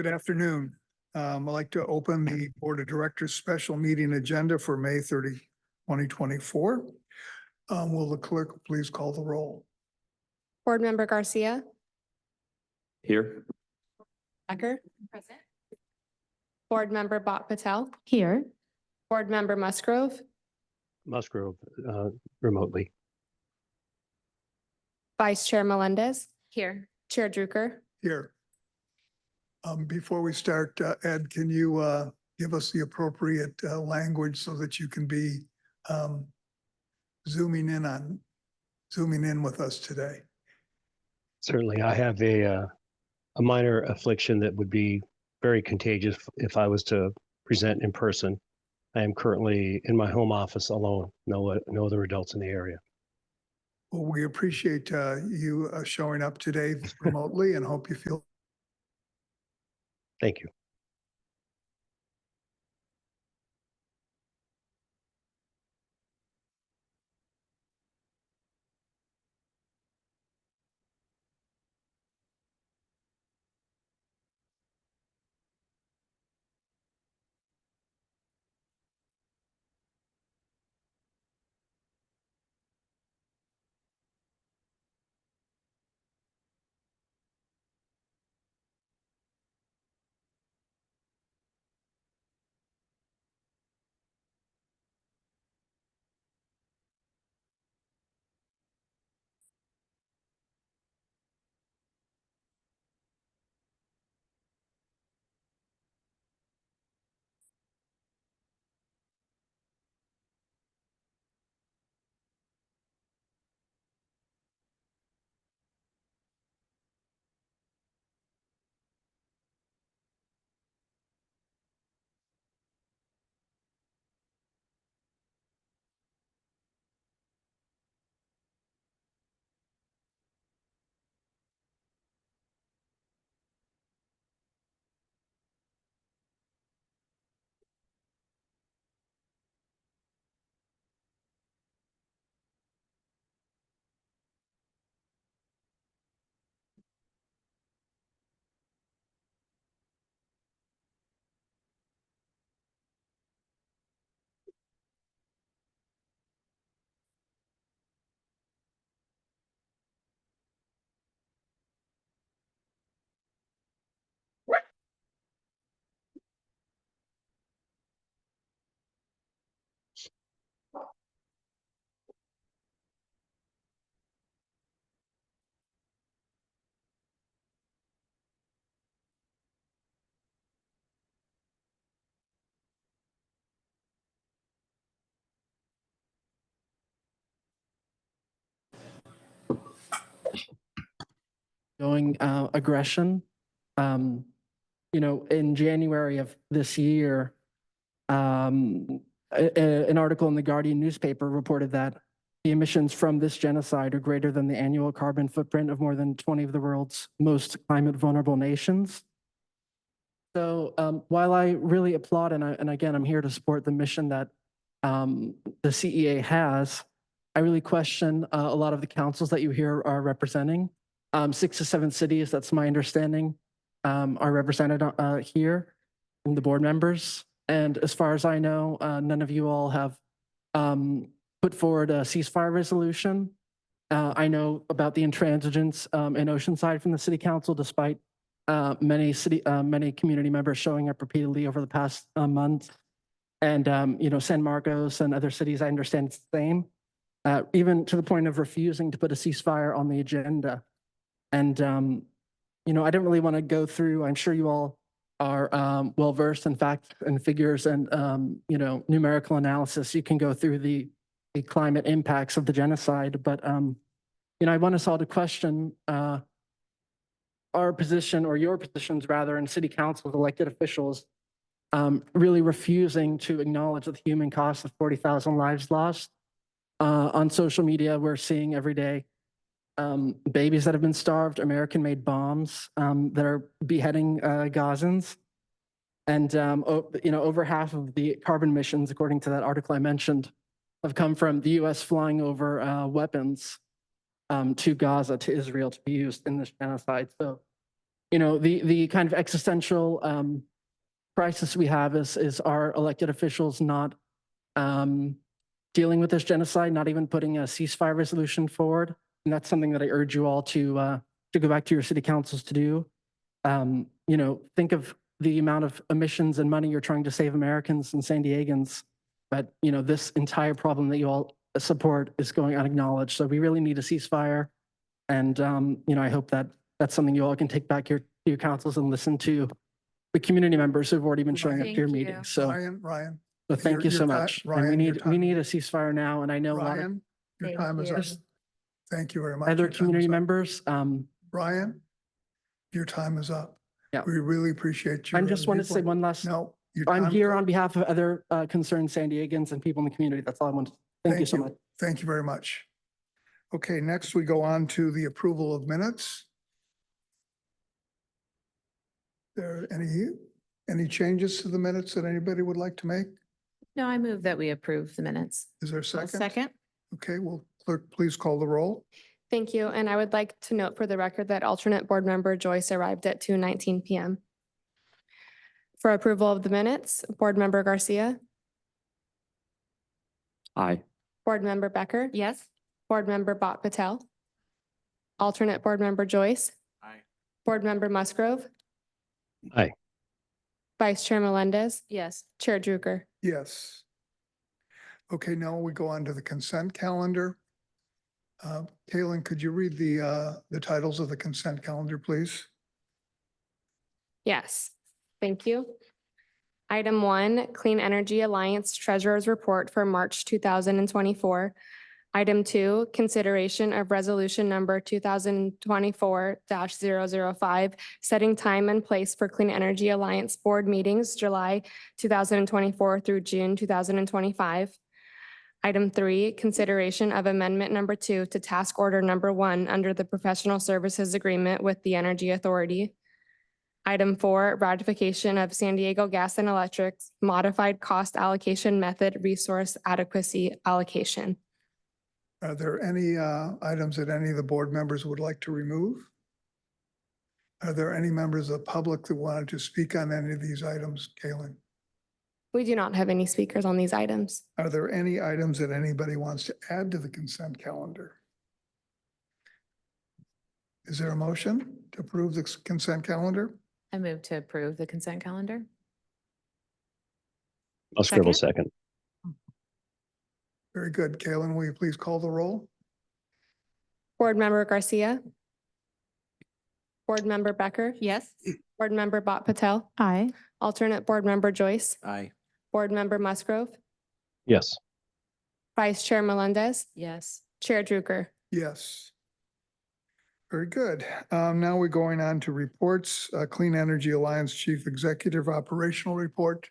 Good afternoon. I'd like to open the Board of Directors special meeting agenda for May 30, 2024. Will the clerk please call the roll? Board Member Garcia. Here. Becker. Present. Board Member Bhat Patel. Here. Board Member Musgrove. Musgrove, remotely. Vice Chair Melendez. Here. Chair Drucker. Here. Before we start, Ed, can you give us the appropriate language so that you can be zooming in with us today? Certainly, I have a minor affliction that would be very contagious if I was to present in person. I am currently in my home office alone, no other adults in the area. Well, we appreciate you showing up today remotely and hope you feel. Thank you. Aggression. In January of this year, an article in the Guardian newspaper reported that the emissions from this genocide are greater than the annual carbon footprint of more than 20 of the world's most climate vulnerable nations. So while I really applaud, and again, I'm here to support the mission that the CEA has, I really question a lot of the councils that you here are representing. 6 to 7 cities, that's my understanding, are represented here in the board members. And as far as I know, none of you all have put forward a ceasefire resolution. I know about the intransigence in Oceanside from the city council, despite many community members showing up repeatedly over the past month. And San Marcos and other cities, I understand it's the same, even to the point of refusing to put a ceasefire on the agenda. And, I don't really want to go through, I'm sure you all are well-versed in facts and figures and, numerical analysis. You can go through the climate impacts of the genocide. But, I want us all to question our position, or your positions rather, in city councils, elected officials, really refusing to acknowledge the human cost of 40,000 lives lost. On social media, we're seeing every day babies that have been starved, American-made bombs that are beheading Gazans. And, over half of the carbon emissions, according to that article I mentioned, have come from the U.S. flying over weapons to Gaza, to Israel, to be used in this genocide. So the kind of existential crisis we have is our elected officials not dealing with this genocide, not even putting a ceasefire resolution forward. And that's something that I urge you all to go back to your city councils to do. Think of the amount of emissions and money you're trying to save Americans and San Diegans. But, this entire problem that you all support is going unacknowledged. So we really need a ceasefire. And, I hope that that's something you all can take back to your councils and listen to the community members who've already been showing up to your Thank you. meetings. So, Ryan, so thank you your so ti- much. And Ryan, your we time- need a ceasefire now. And I know a lot of Ryan, your Thank time is you. up. Thank you very much. other Your time community is up. members. Ryan, your time is up. Yeah. We really appreciate you. I just want to say one last, No. your I'm time is here up. on behalf of other concerned San Diegans and people in the community. That's all I want. Thank you so much. Thank you very much. Okay, next we go on to the approval of minutes. There any changes to the minutes that anybody would like to make? No, I move that we approve the minutes. Is there a I'll second? second. Okay, well, clerk, please call the roll. Thank you. And I would like to note for the record that alternate board member Joyce arrived at 2:19 PM. For approval of the minutes, board member Garcia, Aye. board member Becker, Yes. board member Bot Patel, alternate board member Joyce. Aye. Board member Musgrove. Aye. Vice Chair Melendez, Yes. Chair Druker. Yes. Okay, now we go on to the consent calendar. Kaylin, could you read the titles of the consent calendar, please? Yes, thank you. Item 1, Clean Energy Alliance Treasurer's Report for March 2024. Item 2, consideration of resolution number 2024-005, setting time and place for Clean Energy Alliance Board meetings, July 2024 through June 2025. Item 3, consideration of amendment number 2 to task order number 1 under the professional services agreement with the Energy Authority. Item 4, ratification of San Diego Gas and Electric's modified cost allocation method resource adequacy allocation. Are there any items that any of the board members would like to remove? Are there any members of the public that wanted to speak on any of these items, Kaylin? We do not have any speakers on these items. Are there any items that anybody wants to add to the consent calendar? Is there a motion to approve the consent calendar? I move to approve the consent calendar. I'll scribble second. Very good. Kaylin, will you please call the roll? Board member Garcia. Board member Becker. Yes. Board member Bot Patel. Aye. Alternate board member Joyce. Aye. Board member Musgrove. Yes. Vice Chair Melendez. Yes. Chair Druker. Yes. Very good. Now we're going on to reports. Clean Energy Alliance Chief Executive Operational Report.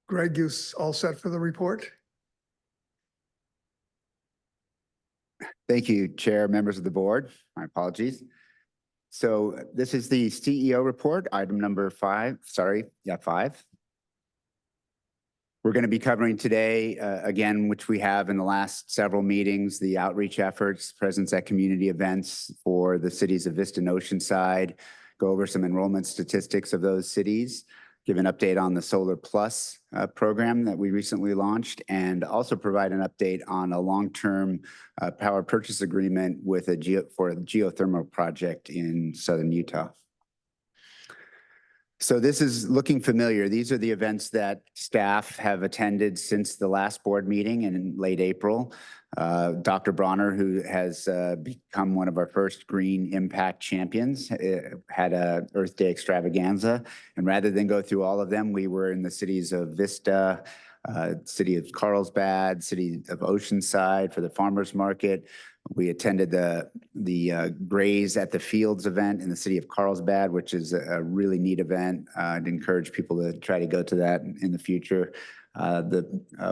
Greg, you all set for the report? Thank you, Chair, members of the board. My apologies. So this is the CEO report, item number 5. We're going to be covering today, again, which we have in the last several meetings, the outreach efforts, presence at community events for the cities of Vista and Oceanside, go over some enrollment statistics of those cities, give an update on the Solar Plus program that we recently launched, and also provide an update on a long-term power purchase agreement with for a geothermal project in southern Utah. So this is looking familiar. These are the events that staff have attended since the last board meeting in late April. Dr. Bronner, who has become one of our first Green Impact champions, had a Earth Day extravaganza. And rather than go through all of them, we were in the cities of Vista, city of Carlsbad, city of Oceanside for the farmers market. We attended the Graze at the Fields event in the city of Carlsbad, which is a really neat event. I'd encourage people to try to go to that in the future.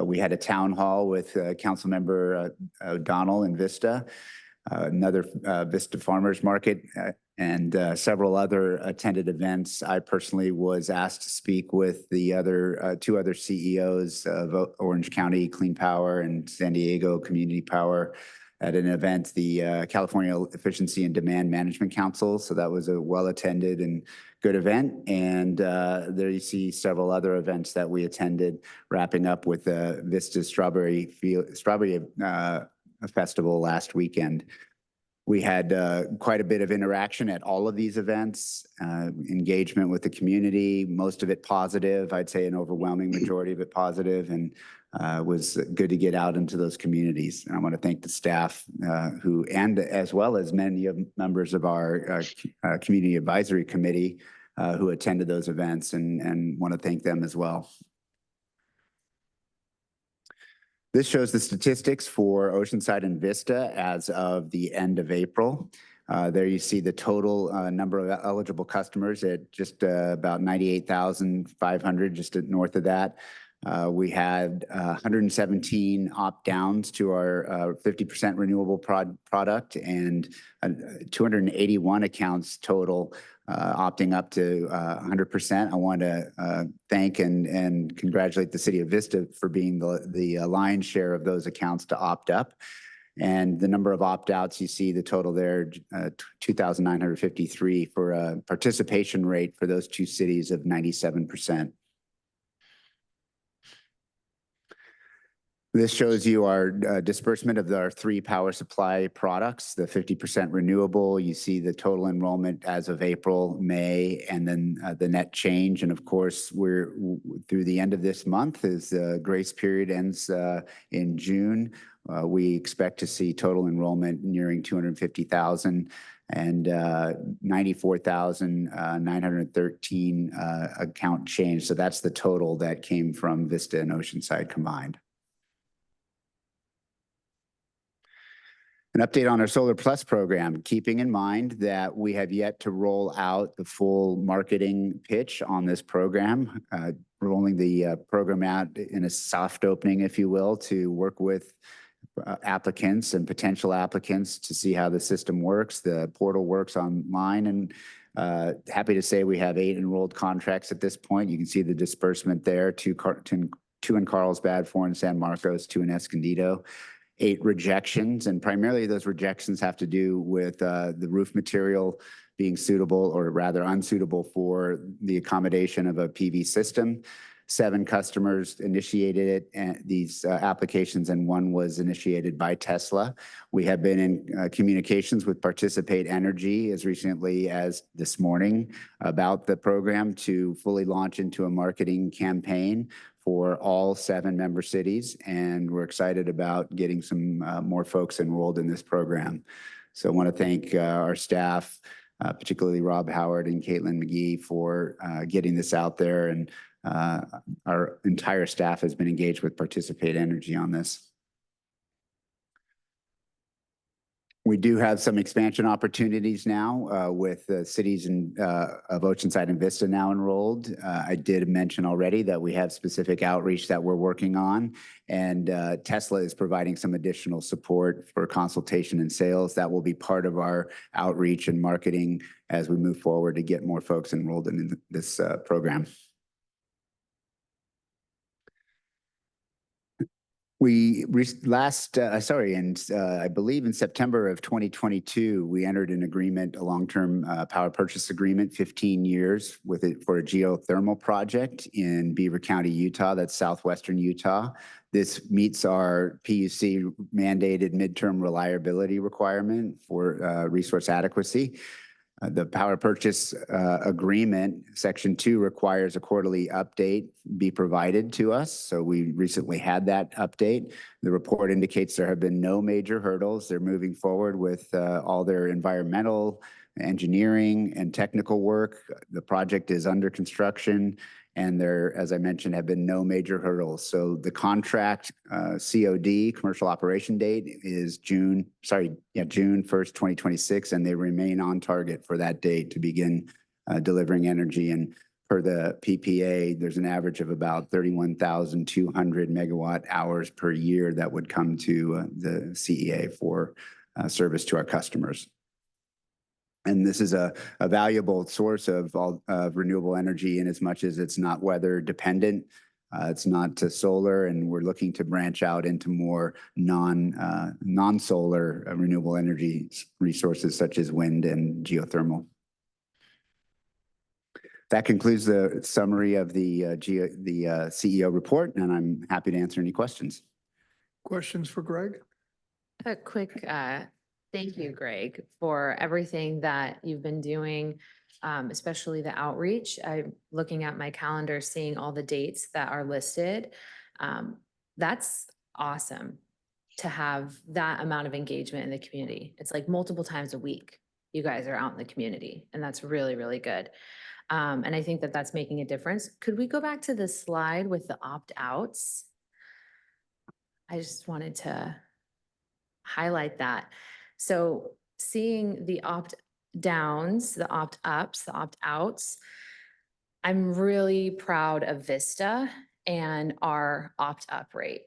We had a town hall with Councilmember O'Donnell in Vista, another Vista Farmers Market, and several other attended events. I personally was asked to speak with the other two other CEOs of Orange County Clean Power and San Diego Community Power at an event, the California Efficiency and Demand Management Council. So that was a well-attended and good event. And there you see several other events that we attended, wrapping up with the Vista Strawberry Festival last weekend. We had quite a bit of interaction at all of these events, engagement with the community, most of it positive. I'd say an overwhelming majority of it positive, and was good to get out into those communities. And I want to thank the staff and as well as many of members of our Community Advisory Committee who attended those events, and want to thank them as well. This shows the statistics for Oceanside and Vista as of the end of April. There you see the total number of eligible customers at just about 98,500, just north of that. We had 117 opt-downs to our 50% renewable product, and 281 accounts total opting up to 100%. I want to thank and congratulate the City of Vista for being the lion's share of those accounts to opt up. And the number of opt-outs, you see the total there, 2,953 for a participation rate for those two cities of 97%. This shows you our disbursement of our 3 power supply products, the 50% renewable. You see the total enrollment as of April, May, and then the net change. And of course, we're through the end of this month as the grace period ends in June. We expect to see total enrollment nearing 250,000 and 94,913 account change. So that's the total that came from Vista and Oceanside combined. An update on our Solar Plus program, keeping in mind that we have yet to roll out the full marketing pitch on this program, rolling the program out in a soft opening, if you will, to work with applicants and potential applicants to see how the system works. The portal works online, and happy to say we have 8 enrolled contracts at this point. You can see the disbursement there, 2 in Carlsbad, 4 in San Marcos, 2 in Escondido. 8 rejections, and primarily those rejections have to do with the roof material being suitable, or rather unsuitable, for the accommodation of a PV system. 7 customers initiated it, and these applications, and 1 was initiated by Tesla. We have been in communications with Participate Energy as recently as this morning about the program to fully launch into a marketing campaign for all 7 member cities, and we're excited about getting some more folks enrolled in this program. So I want to thank our staff, particularly Rob Howard and Caitlin McGee, for getting this out there, and our entire staff has been engaged with Participate Energy on this. We do have some expansion opportunities now with the cities of Oceanside and Vista now enrolled. I did mention already that we have specific outreach that we're working on, and Tesla is providing some additional support for consultation and sales. That will be part of our outreach and marketing as we move forward to get more folks enrolled in this program. We I believe in September of 2022, we entered an agreement, a long-term power purchase agreement, 15 years with it for a geothermal project in Beaver County, Utah. That's southwestern Utah. This meets our PUC mandated midterm reliability requirement for resource adequacy. The power purchase agreement, Section 2, requires a quarterly update be provided to us. So we recently had that update. The report indicates there have been no major hurdles. They're moving forward with all their environmental, engineering, and technical work. The project is under construction, and there, as I mentioned, have been no major hurdles. So the contract COD, commercial operation date, is June 1st, 2026, and they remain on target for that date to begin delivering energy. And per the PPA, there's an average of about 31,200 megawatt hours per year that would come to the CEA for service to our customers. And this is a valuable source of renewable energy in as much as it's not weather dependent. It's not to solar, and we're looking to branch out into more non-solar renewable energy resources such as wind and geothermal. That concludes the summary of the CEO report, and I'm happy to answer any questions. Questions for Greg? A quick thank you, Greg, for everything that you've been doing, especially the outreach. I'm looking at my calendar, seeing all the dates that are listed. That's awesome to have that amount of engagement in the community. It's like multiple times a week you guys are out in the community, and that's really, really good. And I think that that's making a difference. Could we go back to the slide with the opt-outs? I just wanted to highlight that. So seeing the opt-downs, the opt-ups, the opt-outs, I'm really proud of Vista and our opt-up rate.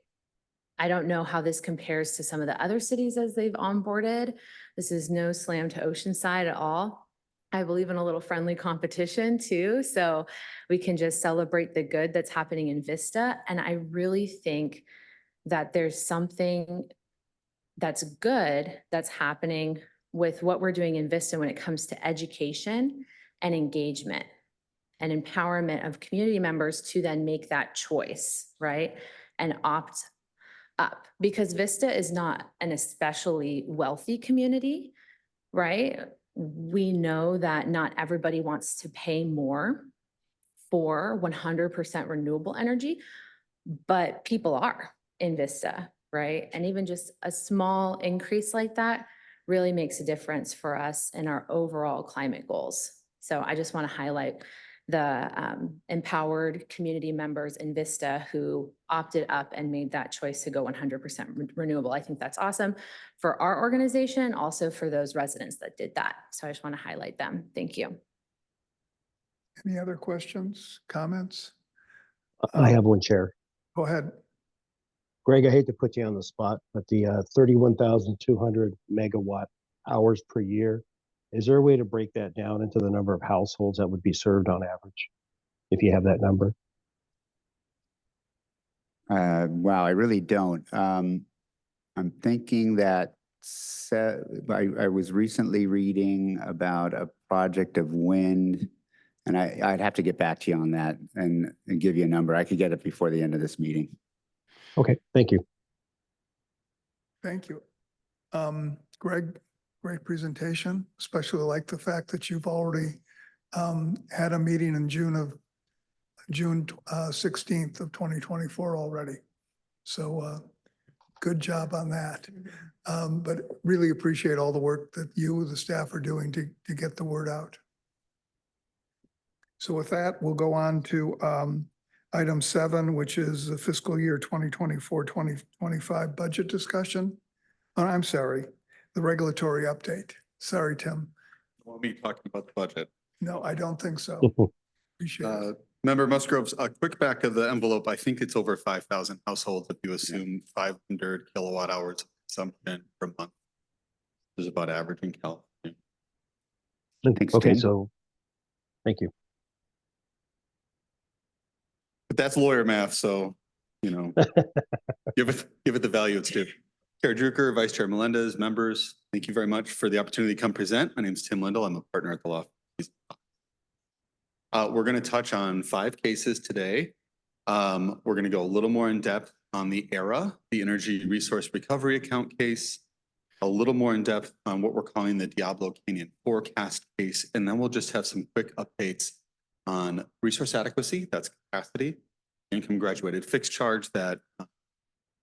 I don't know how this compares to some of the other cities as they've onboarded. This is no slam to Oceanside at all. I believe in a little friendly competition too. So we can just celebrate the good that's happening in Vista. And I really think that there's something that's good that's happening with what we're doing in Vista when it comes to education and engagement and empowerment of community members to then make that choice, right? And opt up, because Vista is not an especially wealthy community, right? We know that not everybody wants to pay more for 100% renewable energy, but people are in Vista, right? And even just a small increase like that really makes a difference for us in our overall climate goals. So I just want to highlight the empowered community members in Vista who opted up and made that choice to go 100% renewable. I think that's awesome for our organization, also for those residents that did that. So I just want to highlight them. Thank you. Any other questions, comments? I have one, Chair. Go ahead. Greg, I hate to put you on the spot, but the 31,200 megawatt hours per year, is there a way to break that down into the number of households that would be served on average, if you have that number? Wow, I really don't. I'm thinking that I was recently reading about a project of wind, and I'd have to get back to you on that and give you a number. I could get it before the end of this meeting. Okay, thank you. Thank you. Greg, great presentation, especially like the fact that you've already had a meeting in June 16th of 2024 already. So good job on that. But really appreciate all the work that you, the staff, are doing to get the word out. So with that, we'll go on to item 7, which is the fiscal year 2024-2025 budget discussion. Oh, I'm sorry, the regulatory update. Sorry, Tim. Want me talking about the budget? No, I don't think so. Appreciate it. Member Musgrove's a quick back of the envelope. I think it's over 5,000 households if you assume 500 kilowatt hours of consumption per month. Is about average in California. Thanks, Okay, Tim. so thank you. But that's lawyer math, so, you know, give it the value it's due. Chair Drucker, Vice Chair Melendez, members, thank you very much for the opportunity to come present. My name is Tim Lindell. I'm a partner at the law. We're going to touch on 5 cases today. We're going to go a little more in depth on the ERA, the Energy Resource Recovery Account case, a little more in depth on what we're calling the Diablo Canyon forecast case, and then we'll just have some quick updates on resource adequacy, that's capacity, income graduated fixed charge that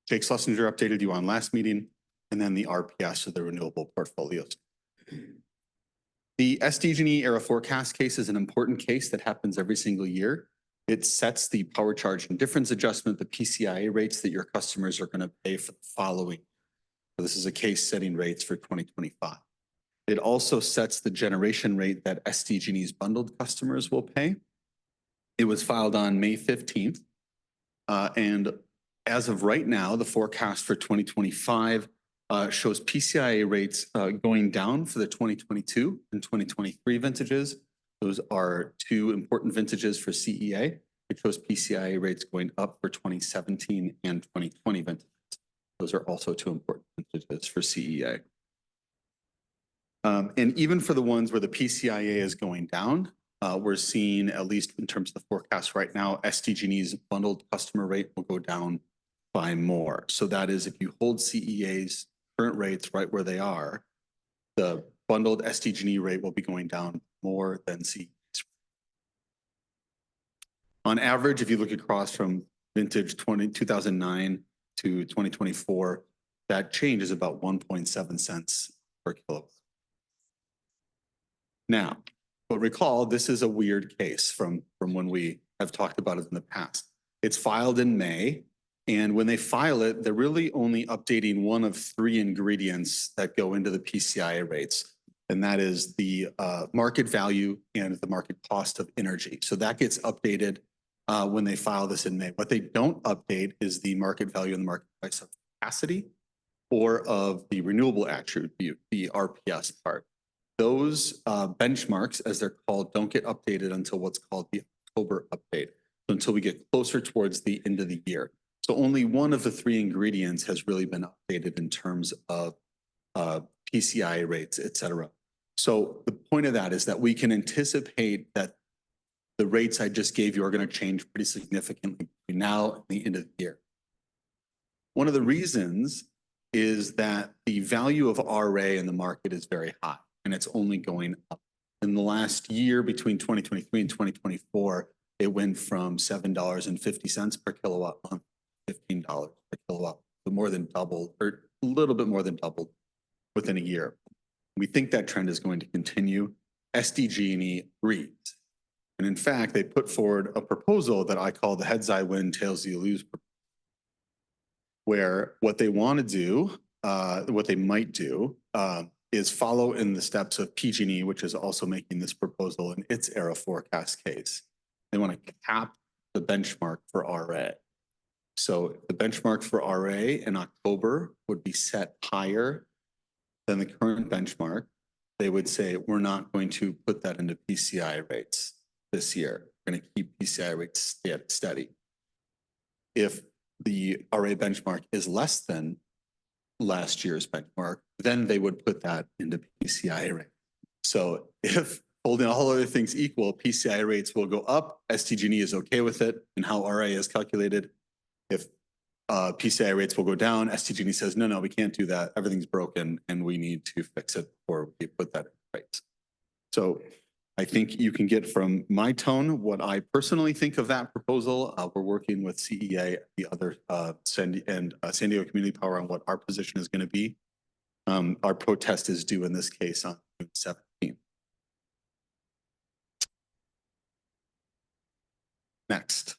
Jake Schlesinger updated you on last meeting, and then the RPS of the renewable portfolios. The SDG&E ERA forecast case is an important case that happens every single year. It sets the power charge and difference adjustment, the PCIA rates that your customers are going to pay for the following. So this is a case setting rates for 2025. It also sets the generation rate that SDG&E's bundled customers will pay. It was filed on May 15th. And as of right now, the forecast for 2025 shows PCIA rates going down for the 2022 and 2023 vintages. Those are 2 important vintages for CEA. it shows PCIA rates going up for 2017 and 2020 vintages. Those are also two important vintages for CEA. And even for the ones where the PCIA is going down, we're seeing, at least in terms of the forecast right now, SDG&E's bundled customer rate will go down by more. So that is, if you hold CEA's current rates right where they are, the bundled SDG&E rate will be going down more than CEA's. On average, if you look across from vintage 2009 to 2024, that change is about 1.7 cents per kilowatt. Now, but recall, this is a weird case from when we have talked about it in the past. It's filed in May, and when they file it, they're really only updating one of three ingredients that go into the PCIA rates, and that is the market value and the market cost of energy. So that gets updated when they file this in May. What they don't update is the market value and the market price of capacity or of the renewable attribute, the RPS part. Those benchmarks, as they're called, don't get updated until what's called the October update, until we get closer towards the end of the year. So only one of the three ingredients has really been updated in terms of PCI rates, et cetera. So the point of that is that we can anticipate that the rates I just gave you are going to change pretty significantly between now and the end of the year. One of the reasons is that the value of RA in the market is very high, and it's only going up. In the last year, between 2023 and 2024, it went from $7.50 per kilowatt month to $15 per kilowatt, so more than doubled, or a little bit more than doubled within a year. We think that trend is going to continue. SDG&E agrees. And in fact, they put forward a proposal that I call the heads I win, tails you lose, where what they want to do, what they might do, is follow in the steps of PG&E, which is also making this proposal in its ERA forecast case. They want to cap the benchmark for RA. So the benchmark for RA in October would be set higher than the current benchmark. They would say, we're not going to put that into PCI rates this year. We're going to keep PCI rates steady. If the RA benchmark is less than last year's benchmark, then they would put that into PCI rate. So if holding all other things equal, PCI rates will go up. SDG&E is okay with it and how RA is calculated. If PCI rates will go down, SDG&E says, no, we can't do that. Everything's broken and we need to fix it before we put that in rates. So I think you can get from my tone what I personally think of that proposal. We're working with CEA, the other San Diego Community Power on what our position is going to be. Our protest is due in this case on June 17th. Next.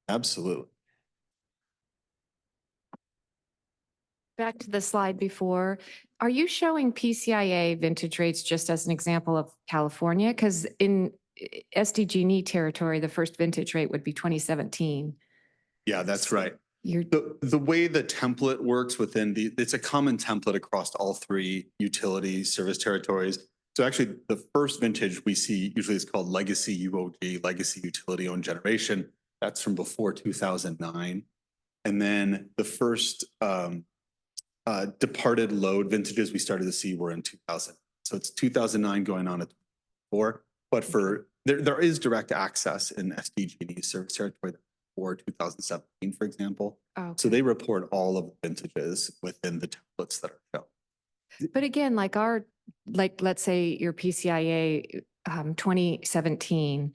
Absolutely. Back to the slide before, are you showing PCIA vintage rates just as an example of California? Because in SDG&E territory, the first vintage rate would be 2017. Yeah, that's right. You're The way the template works within it's a common template across all three utility service territories. So actually the first vintage we see usually is called legacy UOG, legacy utility owned generation. That's from before 2009. And then the first departed load vintages we started to see were in 2000. So it's 2009 going on at 4, but for there is direct access in SDG&E service territory for 2017, for example. okay. So they report all of the vintages within the templates that are shown. But again, let's say your PCIA 2017,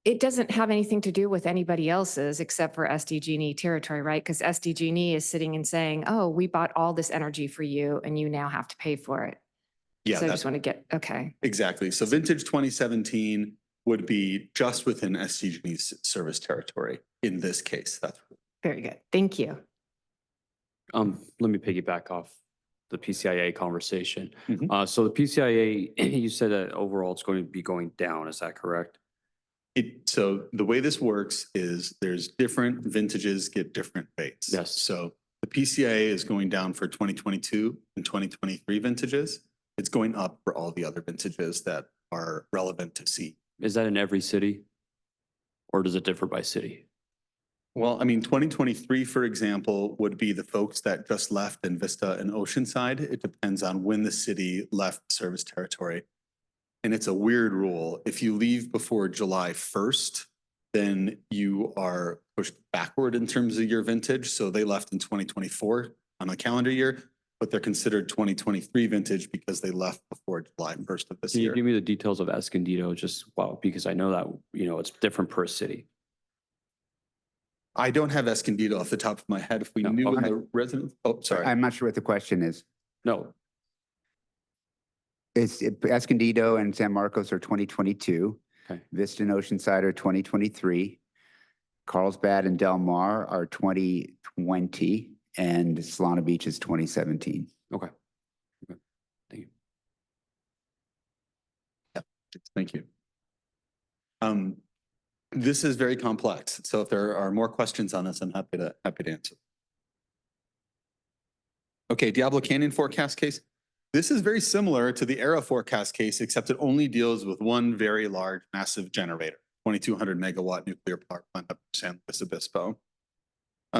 it doesn't have anything to do with anybody else's except for SDG&E territory, right? Because SDG&E is sitting and saying, oh, we bought all this energy for you and you now have to pay for it. Yeah, So I just want to get, okay. exactly. So vintage 2017 would be just within SDG&E's service territory in this case. That's Very good. Thank you. Let me piggyback off the PCIA conversation. Mhm. So the PCIA, you said that overall it's going to be going down. Is that correct? So the way this works is there's different vintages get different rates. Yes. So the PCIA is going down for 2022 and 2023 vintages. It's going up for all the other vintages that are relevant to see. Is that in every city? Or does it differ by city? Well, I mean, 2023, for example, would be the folks that just left in Vista and Oceanside. It depends on when the city left service territory. And it's a weird rule. If you leave before July 1st, then you are pushed backward in terms of your vintage. So they left in 2024 on a calendar year, but they're considered 2023 vintage because they left before July 1st of this Can you year. give me the details of Escondido just, wow, because I know that, it's different per city. I don't have Escondido off the top of my head. If we No, knew when okay. the residents, oh, sorry. I'm not sure what the question is. No, Escondido and San Marcos are 2022. Okay. Vista and Oceanside are 2023. Carlsbad and Del Mar are 2020, and Solana Beach is 2017. okay. Thank you. Thank you. This is very complex. So if there are more questions on this, I'm happy to answer. Okay, Diablo Canyon forecast case. This is very similar to the ERA forecast case, except it only deals with one very large, massive generator, 2,200 megawatt nuclear power plant up in San Luis Obispo.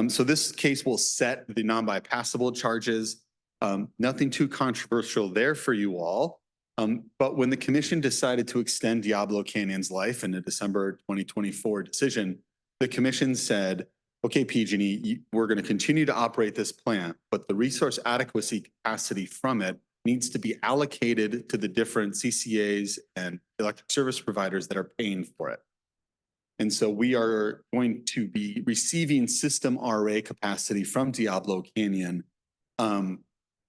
So this case will set the non-bypassable charges. Nothing too controversial there for you all. But when the commission decided to extend Diablo Canyon's life in a December 2024 decision, the commission said, okay, PG&E, we're going to continue to operate this plant, but the resource adequacy capacity from it needs to be allocated to the different CCAs and electric service providers that are paying for it. And so we are going to be receiving system RA capacity from Diablo Canyon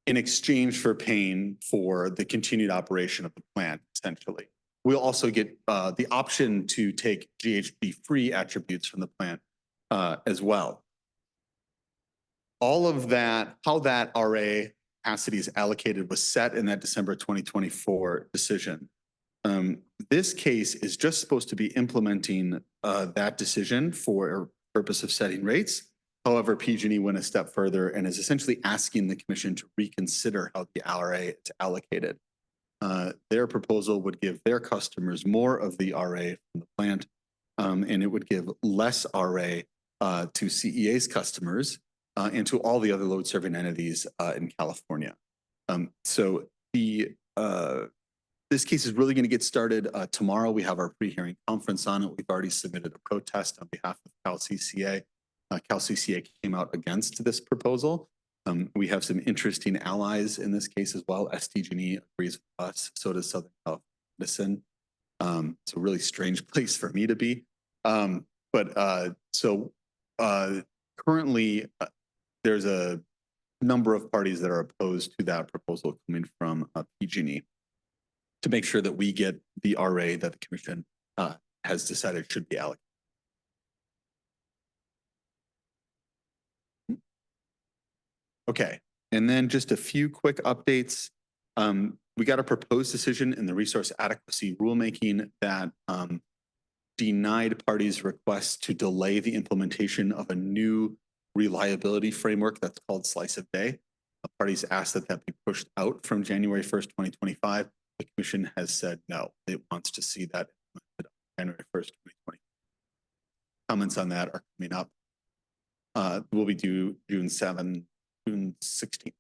in exchange for paying for the continued operation of the plant, essentially. We'll also get the option to take GHG-free attributes from the plant as well. All of that, how that RA capacity is allocated was set in that December 2024 decision. This case is just supposed to be implementing that decision for purpose of setting rates. However, PG&E went a step further and is essentially asking the commission to reconsider how the RA is allocated. Their proposal would give their customers more of the RA from the plant, and it would give less RA to CEA's customers and to all the other load serving entities in California. So this case is really going to get started tomorrow. We have our pre-hearing conference on it. We've already submitted a protest on behalf of Cal CCA. Cal CCA came out against this proposal. We have some interesting allies in this case as well. SDG&E agrees with us. So does Southern California Medicine. It's a really strange place for me to be. Currently, there's a number of parties that are opposed to that proposal coming from PG&E to make sure that we get the RA that the commission has decided should be allocated. Okay, and then just a few quick updates. We got a proposed decision in the resource adequacy rulemaking that denied parties' requests to delay the implementation of a new reliability framework that's called Slice of Day. Parties asked that that be pushed out from January 1st, 2025. The commission has said no, it wants to see that implemented on January 1st, 2020. Comments on that are coming up. Will be due June 16th.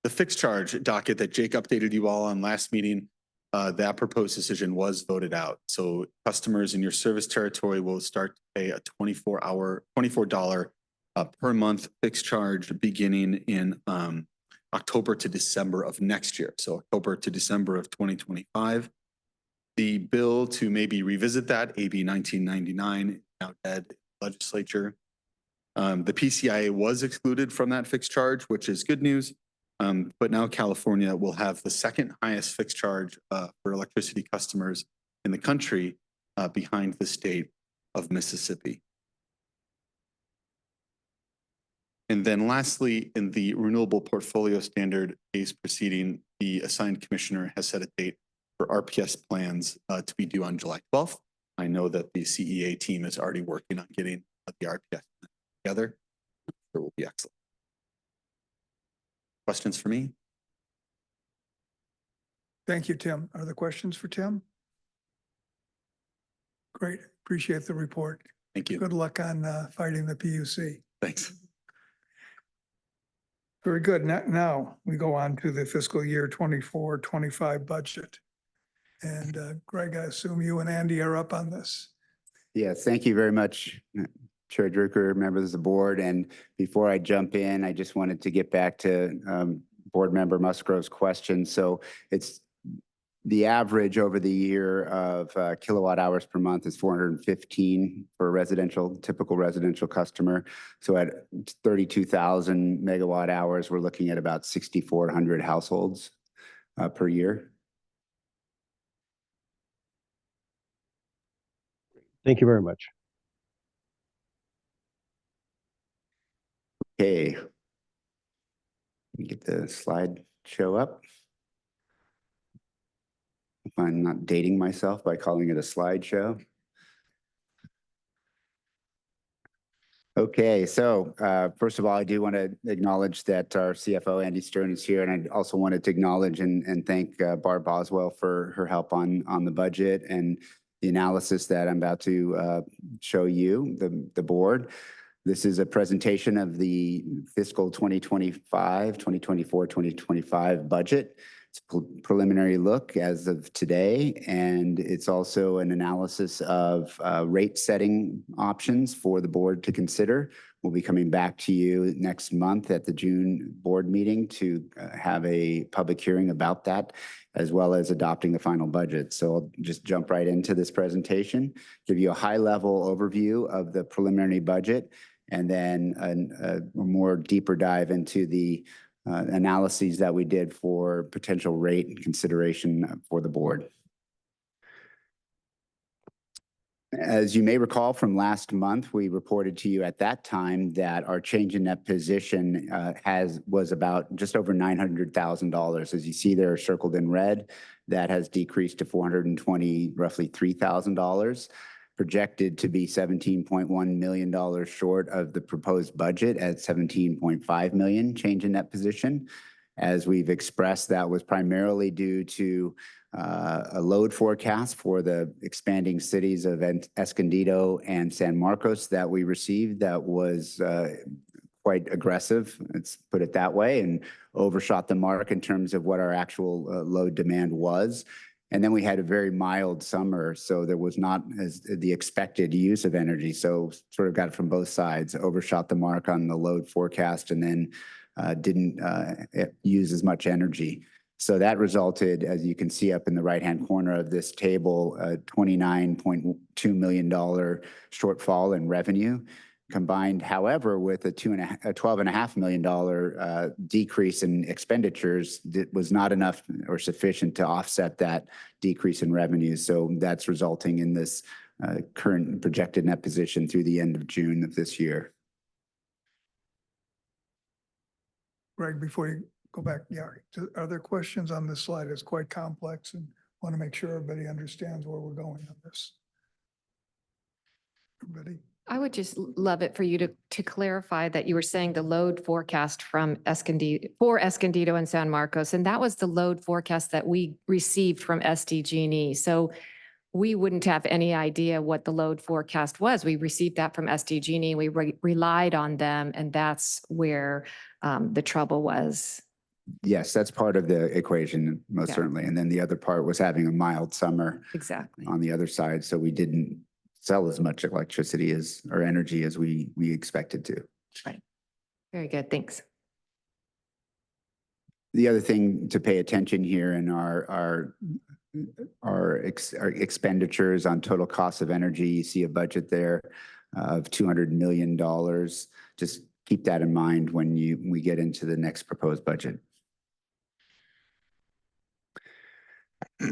The fixed charge docket that Jake updated you all on last meeting, that proposed decision was voted out. So customers in your service territory will start to pay a $24 per month fixed charge beginning in October to December of next year. So October to December of 2025. The bill to maybe revisit that, AB 1999, now dead legislature. The PCIA was excluded from that fixed charge, which is good news. But now California will have the second highest fixed charge for electricity customers in the country behind the state of Mississippi. And then lastly, in the renewable portfolio standard case proceeding, the assigned commissioner has set a date for RPS plans to be due on July 12th. I know that the CEA team is already working on getting the RPS together. It will be excellent. Questions for me? Thank you, Tim. Are there questions for Tim? Great. Appreciate the report. Thank you. Good luck on fighting the PUC. Thanks. Very good. Now we go on to the fiscal year 24-25 budget. And Greg, I assume you and Andy are up on this. Yes, thank you very much, Chair Drucker, members of the board. And before I jump in, I just wanted to get back to Board Member Musgrove's question. So it's the average over the year of kilowatt hours per month is 415 for a residential, typical residential customer. So at 32,000 megawatt hours, we're looking at about 6,400 households per year. Thank you very much. Okay. Let me get the slide show up. If I'm not dating myself by calling it a slideshow. Okay, so first of all, I do want to acknowledge that our CFO, Andy Stern, is here, and I also wanted to acknowledge and thank Barb Boswell for her help on the budget and the analysis that I'm about to show you, the board. This is a presentation of the fiscal 2024, 2025 budget. It's a preliminary look as of today, and it's also an analysis of rate setting options for the board to consider. We'll be coming back to you next month at the June board meeting to have a public hearing about that, as well as adopting the final budget. So I'll just jump right into this presentation, give you a high-level overview of the preliminary budget, and then a more deeper dive into the analyses that we did for potential rate consideration for the board. As you may recall from last month, we reported to you at that time that our change in net position was about just over $900,000. As you see there circled in red, that has decreased to $420, roughly $3,000. Projected to be $17.1 million short of the proposed budget at $17.5 million change in net position. As we've expressed, that was primarily due to a load forecast for the expanding cities of Escondido and San Marcos that we received that was quite aggressive, let's put it that way, and overshot the mark in terms of what our actual load demand was. And then we had a very mild summer, so there was not as the expected use of energy. So sort of got it from both sides, overshot the mark on the load forecast and then didn't use as much energy. So that resulted, as you can see up in the right-hand corner of this table, a $29.2 million shortfall in revenue. Combined, however, with a $12.5 million decrease in expenditures, that was not enough or sufficient to offset that decrease in revenue. So that's resulting in this current projected net position through the end of June of this year. Greg, before you go back, are there questions on this slide? It's quite complex and want to make sure everybody understands where we're going on this. Everybody? I would just love it for you to clarify that you were saying the load forecast from Escondido and San Marcos, and that was the load forecast that we received from SDG&E. So we wouldn't have any idea what the load forecast was. We received that from SDG&E. We relied on them, and that's where the trouble was. Yes, that's part of the equation, most certainly. And then the other part was having a mild summer. Exactly. On the other side, so we didn't sell as much electricity or energy as we expected to. Right. Very good. Thanks. The other thing to pay attention here in our expenditures on total cost of energy, you see a budget there of $200 million. Just keep that in mind when we get into the next proposed budget.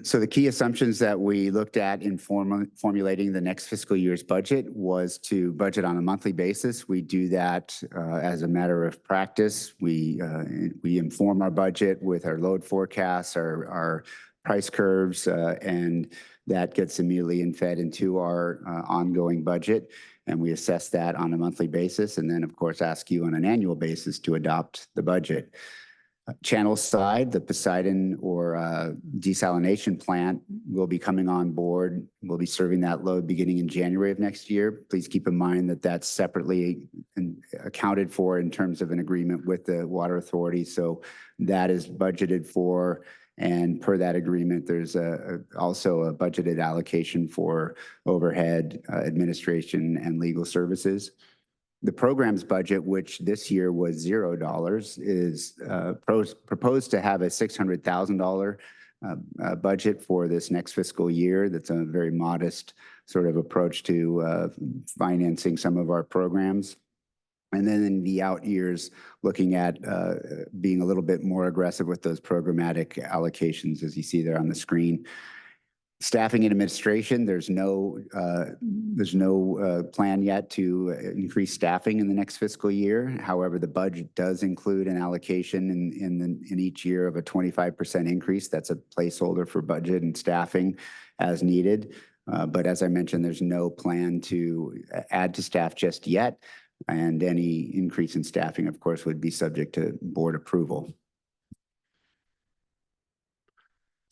So the key assumptions that we looked at in formulating the next fiscal year's budget was to budget on a monthly basis. We do that as a matter of practice. We inform our budget with our load forecasts, our price curves, and that gets immediately fed into our ongoing budget. And we assess that on a monthly basis, and then of course ask you on an annual basis to adopt the budget. Channel side, the Poseidon or desalination plant will be coming on board. We'll be serving that load beginning in January of next year. Please keep in mind that that's separately accounted for in terms of an agreement with the Water Authority. So that is budgeted for. And per that agreement, there's also a budgeted allocation for overhead, administration, and legal services. The program's budget, which this year was $0, is proposed to have a $600,000 budget for this next fiscal year. That's a very modest sort of approach to financing some of our programs. And then in the out years, looking at being a little bit more aggressive with those programmatic allocations, as you see there on the screen. Staffing and administration, there's no plan yet to increase staffing in the next fiscal year. However, the budget does include an allocation in each year of a 25% increase. That's a placeholder for budget and staffing as needed. But as I mentioned, there's no plan to add to staff just yet. And any increase in staffing, of course, would be subject to board approval.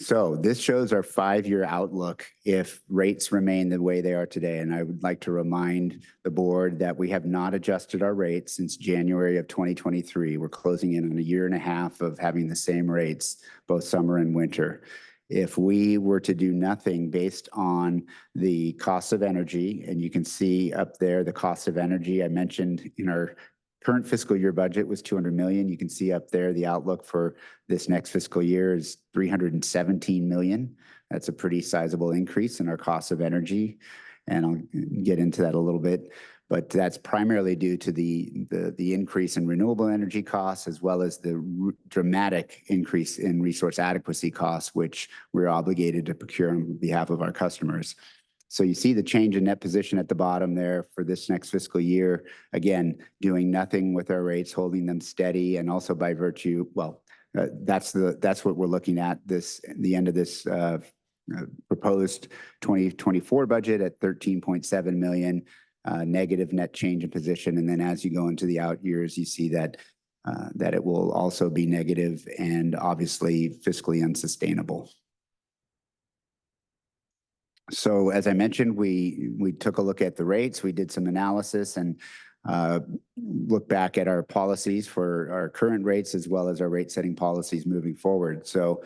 So this shows our 5-year outlook if rates remain the way they are today. And I would like to remind the board that we have not adjusted our rates since January of 2023. We're closing in on a year and a half of having the same rates, both summer and winter. If we were to do nothing based on the cost of energy, and you can see up there the cost of energy I mentioned in our current fiscal year budget was $200 million. You can see up there the outlook for this next fiscal year is $317 million. That's a pretty sizable increase in our cost of energy. And I'll get into that a little bit. But that's primarily due to the increase in renewable energy costs, as well as the dramatic increase in resource adequacy costs, which we're obligated to procure on behalf of our customers. So you see the change in net position at the bottom there for this next fiscal year. Again, doing nothing with our rates, holding them steady, and also by virtue, well, that's what we're looking at the end of this proposed 2024 budget at 13.7 million. Negative net change in position. And then as you go into the out years, you see that it will also be negative and obviously fiscally unsustainable. So as I mentioned, we took a look at the rates, we did some analysis and look back at our policies for our current rates as well as our rate setting policies moving forward. So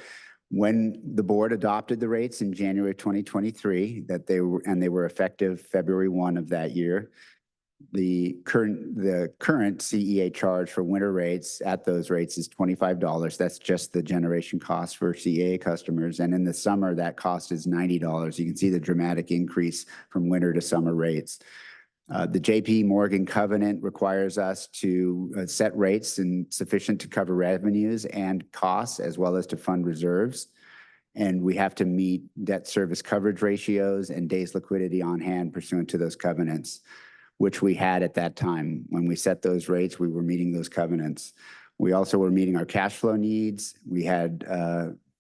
when the board adopted the rates in January 2023, they were effective February 1 of that year, the current CEA charge for winter rates at those rates is $25. That's just the generation cost for CEA customers. And in the summer, that cost is $90. You can see the dramatic increase from winter to summer rates. The JP Morgan covenant requires us to set rates sufficient to cover revenues and costs, as well as to fund reserves. And we have to meet debt service coverage ratios and days liquidity on hand pursuant to those covenants, which we had at that time. When we set those rates, we were meeting those covenants. We also were meeting our cash flow needs. We had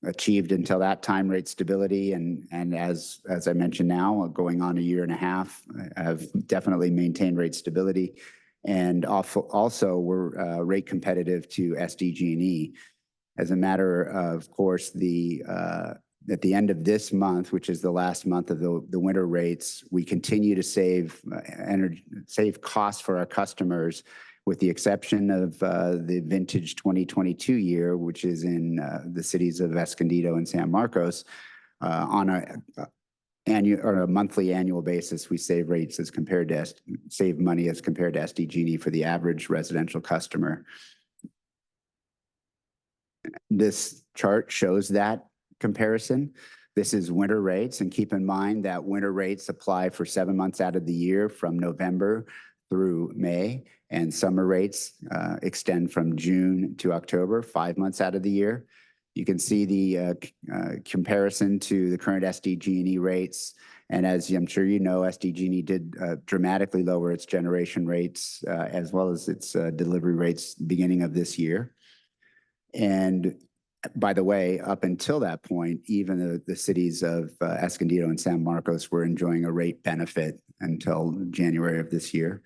achieved until that time rate stability, and as I mentioned now, going on a year and a half, have definitely maintained rate stability, and also we're rate competitive to SDG&E. As a matter of course, at the end of this month, which is the last month of the winter rates, we continue to save costs for our customers, with the exception of the vintage 2022 year, which is in the cities of Escondido and San Marcos. On a monthly annual basis, we save rates as compared to save money as compared to SDG&E for the average residential customer. This chart shows that comparison. This is winter rates, and keep in mind that winter rates apply for 7 months out of the year from November through May, and summer rates extend from June to October, 5 months out of the year. You can see the comparison to the current SDG&E rates, and as I'm sure you know, SDG&E did dramatically lower its generation rates as well as its delivery rates beginning of this year. And by the way, up until that point, even the cities of Escondido and San Marcos were enjoying a rate benefit until January of this year.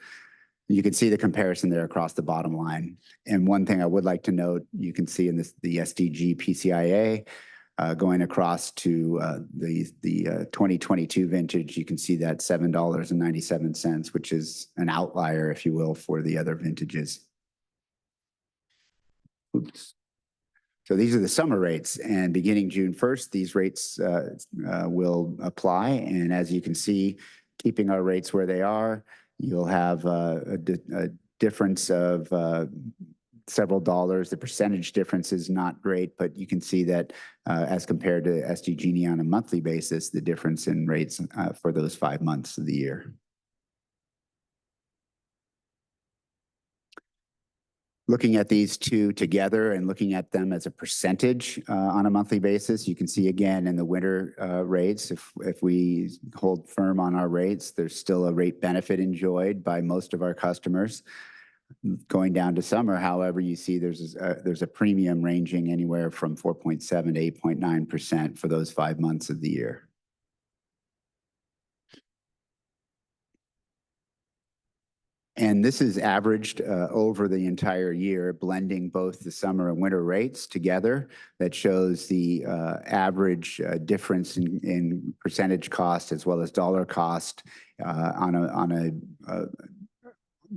You can see the comparison there across the bottom line. And one thing I would like to note, you can see in this, the SDG PCIA going across to the 2022 vintage, you can see that $7.97, which is an outlier, if you will, for the other vintages. Oops. So these are the summer rates, and beginning June 1st, these rates will apply. And as you can see, keeping our rates where they are, you'll have a difference of several dollars. The percentage difference is not great, but you can see that as compared to SDG&E on a monthly basis, the difference in rates for those 5 months of the year. Looking at these two together and looking at them as a percentage on a monthly basis, you can see again in the winter rates, if we hold firm on our rates, there's still a rate benefit enjoyed by most of our customers. Going down to summer, however, you see there's a premium ranging anywhere from 4.7 to 8.9% for those 5 months of the year. And this is averaged over the entire year, blending both the summer and winter rates together. That shows the average difference in percentage cost as well as dollar cost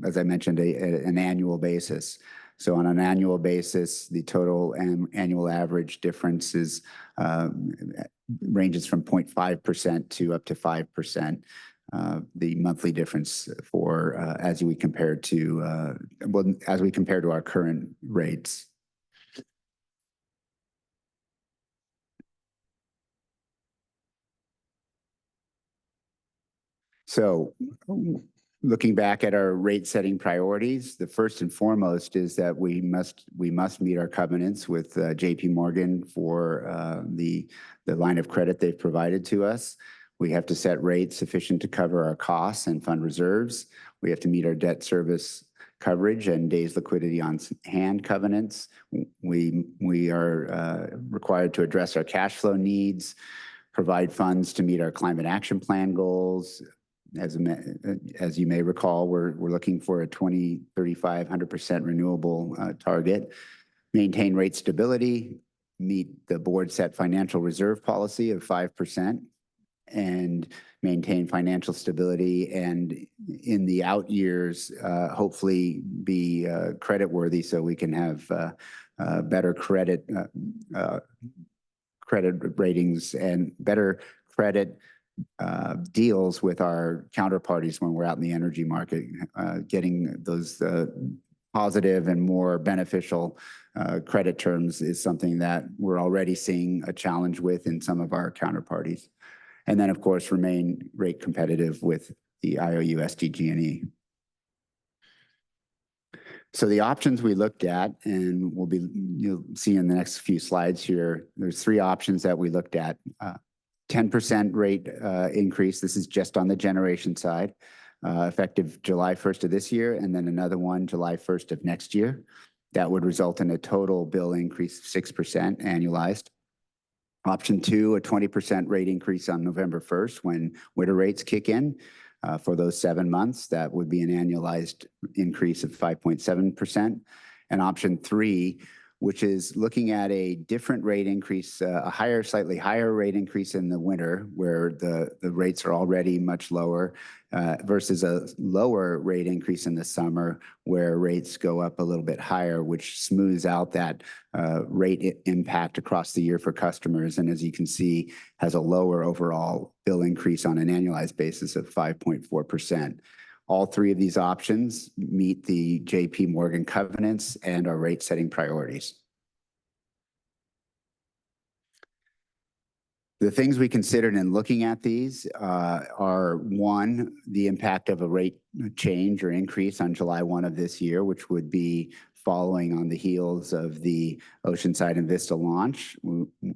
as I mentioned, an annual basis. So on an annual basis, the total annual average difference is ranges from 0.5% to up to 5%. The monthly difference for as we compare to our current rates. So looking back at our rate setting priorities, the first and foremost is that we must meet our covenants with JP Morgan for the line of credit they've provided to us. We have to set rates sufficient to cover our costs and fund reserves. We have to meet our debt service coverage and days liquidity on hand covenants. We are required to address our cash flow needs, provide funds to meet our climate action plan goals. As you may recall, we're looking for a 2035 100% renewable target, maintain rate stability, meet the board set financial reserve policy of 5%, and maintain financial stability, and in the out years, hopefully be credit worthy so we can have better credit ratings and better credit deals with our counterparties when we're out in the energy market, getting those positive and more beneficial credit terms is something that we're already seeing a challenge with in some of our counterparties. And then, of course, remain rate competitive with the IOU SDG&E. So the options we looked at, and you'll see in the next few slides here, there's 3 options that we looked at. 10% rate increase, this is just on the generation side, effective July 1st of this year, and then another one July 1st of next year. That would result in a total bill increase of 6% annualized. Option 2, a 20% rate increase on November 1st when winter rates kick in for those 7 months. That would be an annualized increase of 5.7%. And option 3, which is looking at a different rate increase, a slightly higher rate increase in the winter where the rates are already much lower versus a lower rate increase in the summer where rates go up a little bit higher, which smooths out that rate impact across the year for customers. And as you can see, has a lower overall bill increase on an annualized basis of 5.4%. All 3 of these options meet the JP Morgan covenants and our rate setting priorities. The things we considered in looking at these are 1, the impact of a rate change or increase on July 1 of this year, which would be following on the heels of the Oceanside and Vista launch,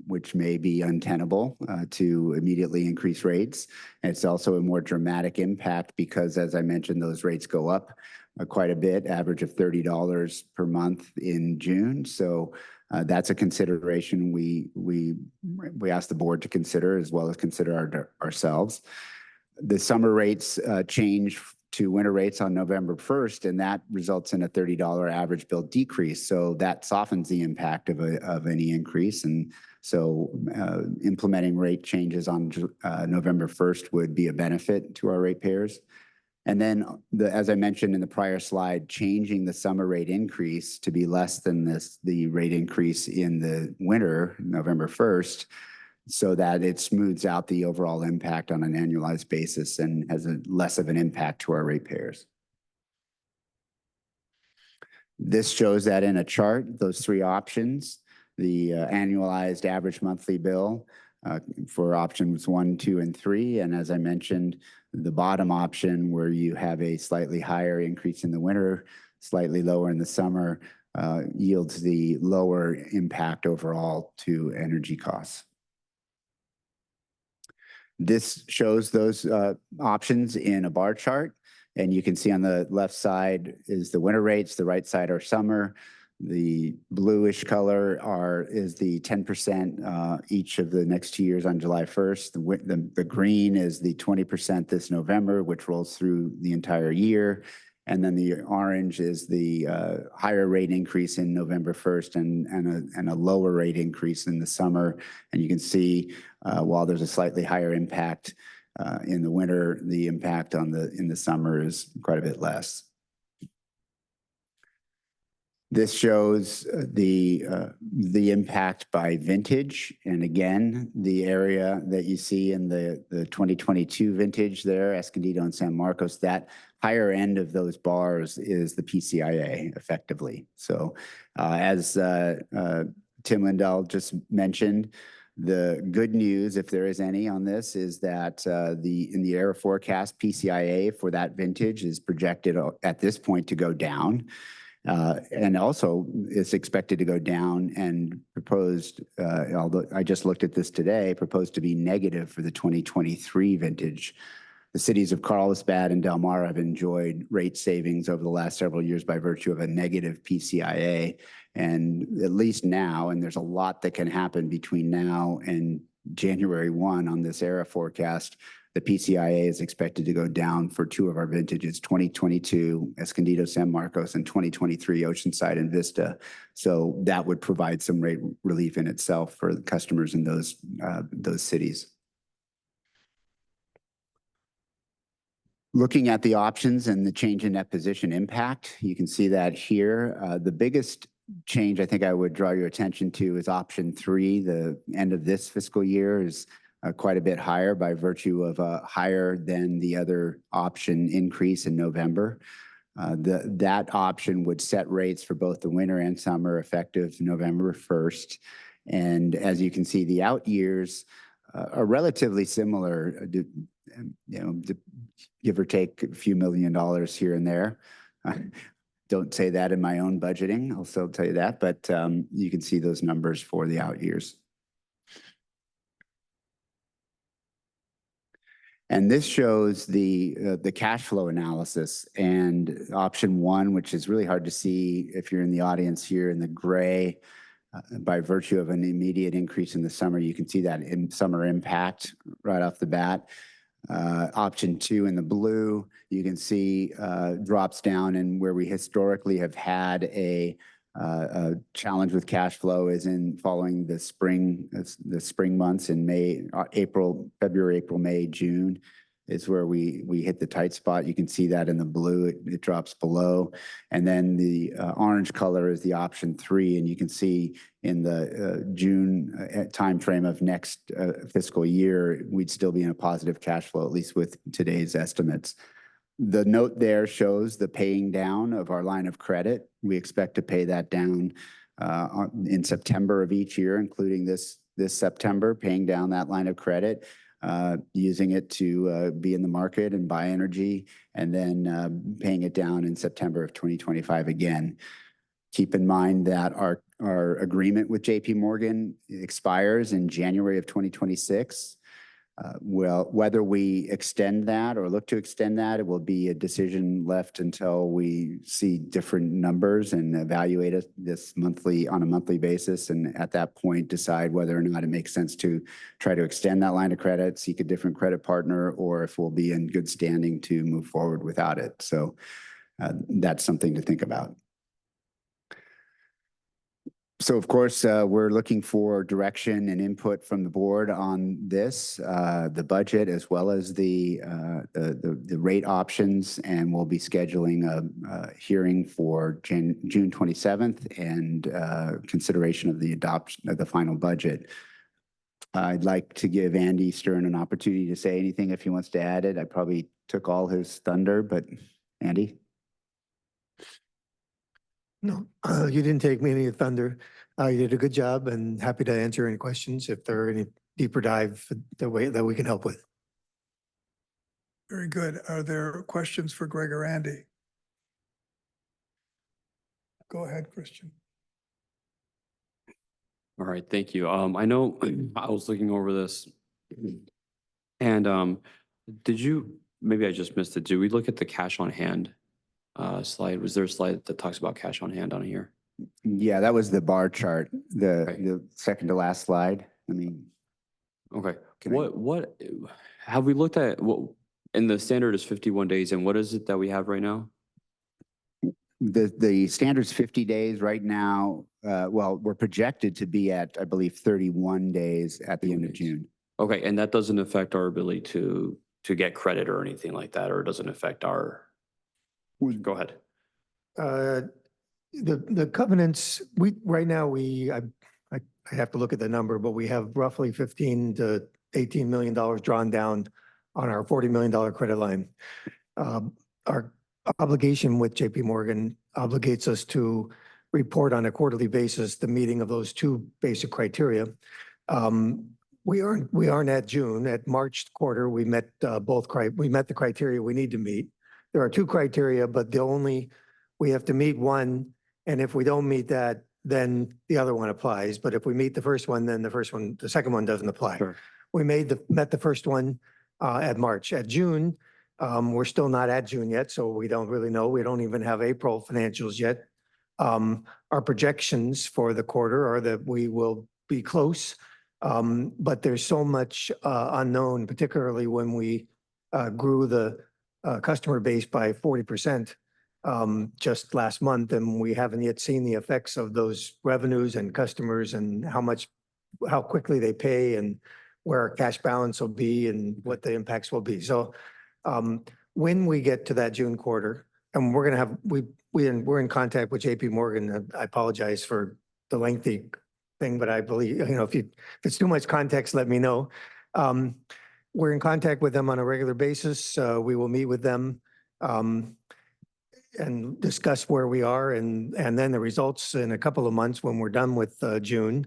which may be untenable to immediately increase rates. And it's also a more dramatic impact because, as I mentioned, those rates go up quite a bit, average of $30 per month in June. So that's a consideration we asked the board to consider as well as consider ourselves. The summer rates change to winter rates on November 1st, and that results in a $30 average bill decrease. So that softens the impact of any increase. And so implementing rate changes on November 1st would be a benefit to our ratepayers. And then, as I mentioned in the prior slide, changing the summer rate increase to be less than the rate increase in the winter, November 1st, so that it smooths out the overall impact on an annualized basis and has less of an impact to our ratepayers. This shows that in a chart, those three options, the annualized average monthly bill for options 1, 2, and 3. And as I mentioned, the bottom option where you have a slightly higher increase in the winter, slightly lower in the summer, yields the lower impact overall to energy costs. This shows those options in a bar chart. And you can see on the left side is the winter rates, the right side are summer. The bluish color is the 10% each of the next 2 years on July 1st. The green is the 20% this November, which rolls through the entire year. And then the orange is the higher rate increase in November 1st and a lower rate increase in the summer. And you can see while there's a slightly higher impact in the winter, the impact in the summer is quite a bit less. This shows the impact by vintage. And again, the area that you see in the 2022 vintage there, Escondido and San Marcos, that higher end of those bars is the PCIA effectively. So as Tim Lindell just mentioned, the good news, if there is any on this, is that in the era forecast, PCIA for that vintage is projected at this point to go down. And also it's expected to go down and proposed, although I just looked at this today, proposed to be negative for the 2023 vintage. The cities of Carlsbad and Del Mar have enjoyed rate savings over the last several years by virtue of a negative PCIA. And at least now, and there's a lot that can happen between now and January 1 on this era forecast, the PCIA is expected to go down for 2 of our vintages, 2022 Escondido, San Marcos, and 2023 Oceanside and Vista. So that would provide some rate relief in itself for the customers in those cities. Looking at the options and the change in net position impact, you can see that here. The biggest change I think I would draw your attention to is option 3. The end of this fiscal year is quite a bit higher by virtue of higher than the other option increase in November. That option would set rates for both the winter and summer effective November 1st. And as you can see, the out years are relatively similar, give or take a few $1 million here and there. Don't say that in my own budgeting, I'll still tell you that, but you can see those numbers for the out years. And this shows the cash flow analysis, and option 1, which is really hard to see if you're in the audience here in the gray, by virtue of an immediate increase in the summer, you can see that in summer impact right off the bat. Option 2 in the blue, you can see drops down, and where we historically have had a challenge with cash flow is in following the spring months in February, April, May, June is where we hit the tight spot. You can see that in the blue, it drops below. And then the orange color is the option 3. And you can see in the June timeframe of next fiscal year, we'd still be in a positive cash flow, at least with today's estimates. The note there shows the paying down of our line of credit. We expect to pay that down in September of each year, including this September, paying down that line of credit, using it to be in the market and buy energy, and then paying it down in September of 2025 again. Keep in mind that our agreement with JP Morgan expires in January of 2026. Well, whether we extend that or look to extend that, it will be a decision left until we see different numbers and evaluate it on a monthly basis. And at that point, decide whether or not it makes sense to try to extend that line of credit, seek a different credit partner, or if we'll be in good standing to move forward without it. So that's something to think about. So of course, we're looking for direction and input from the board on this, the budget, as well as the rate options, and we'll be scheduling a hearing for June 27th and consideration of the adoption of the final budget. I'd like to give Andy Stern an opportunity to say anything if he wants to add it. I probably took all his thunder, but Andy? No, you didn't take me any thunder. You did a good job and happy to answer any questions if there are any deeper dive that we can help with. Very good. Are there questions for Greg or Andy? Go ahead, Christian. All right, thank you. I know I was looking over this and did you, maybe I just missed it. Did we look at the cash on hand slide? Was there a slide that talks about cash on hand on here? Yeah, that was the bar chart, Okay. the second to last slide. I mean, Okay, Can I- what, have we looked at, what, and the standard is 51 days, and what is it that we have right now? the standard's 50 days right now. Well, we're projected to be at, I believe, 31 days at the end of days. June. Okay, and that doesn't affect our ability to get credit or anything like that, or it doesn't affect our, go ahead. The covenants, right now I have to look at the number, but we have roughly 15 to 18 million dollars drawn down on our $40 million credit line. Our obligation with JP Morgan obligates us to report on a quarterly basis the meeting of those two basic criteria. We aren't at June. At March quarter, we met we met the criteria we need to meet. There are two criteria, but we have to meet one, and if we don't meet that, then the other one applies. But if we meet the first one, then the second one doesn't apply. Sure. We met the first one at March. At June, we're still not at June yet, so we don't really know. We don't even have April financials yet. Our projections for the quarter are that we will be close, but there's so much unknown, particularly when we grew the customer base by 40% just last month, and we haven't yet seen the effects of those revenues and customers and how quickly they pay and where our cash balance will be and what the impacts will be. So when we get to that June quarter, and we're in contact with JP Morgan. I apologize for the lengthy thing, but I believe, if it's too much context, let me know. We're in contact with them on a regular basis. We will meet with them and discuss where we are and then the results in a couple of months when we're done with June.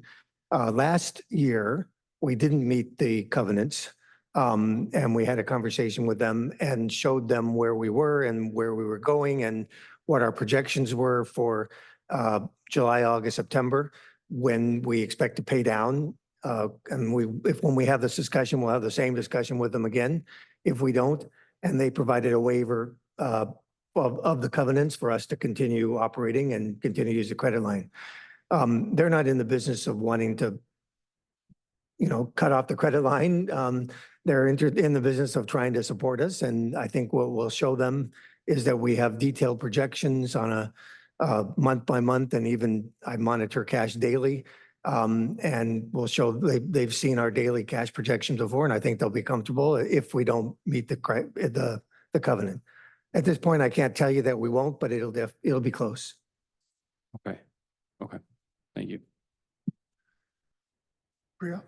Last year, we didn't meet the covenants. And we had a conversation with them and showed them where we were and where we were going and what our projections were for July, August, September, when we expect to pay down. And when we have this discussion, we'll have the same discussion with them again. If we don't, and they provided a waiver of the covenants for us to continue operating and continue to use the credit line. They're not in the business of wanting to, cut off the credit line. They're in the business of trying to support us. And I think what we'll show them is that we have detailed projections on a month by month, and even I monitor cash daily. And we'll show they've seen our daily cash projections before, and I think they'll be comfortable if we don't meet the covenant. At this point, I can't tell you that we won't, but it'll be close. Okay, thank you. Priya?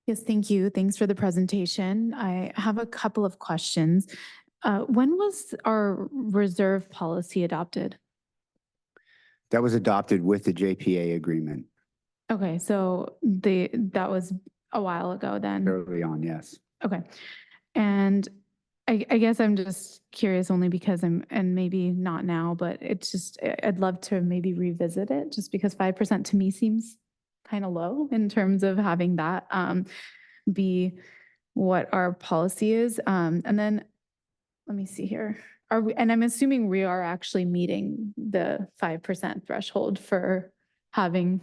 Yes, thank you. Thanks for the presentation. I have a couple of questions. When was our reserve policy adopted? That was adopted with the JPA agreement Okay, so that was a while ago then. early on, yes. Okay. And I guess I'm just curious only because and maybe not now, but it's just, I'd love to maybe revisit it just because 5% to me seems kind of low in terms of having that be what our policy is. And then, let me see here. Are we, and I'm assuming we are actually meeting the 5% threshold for having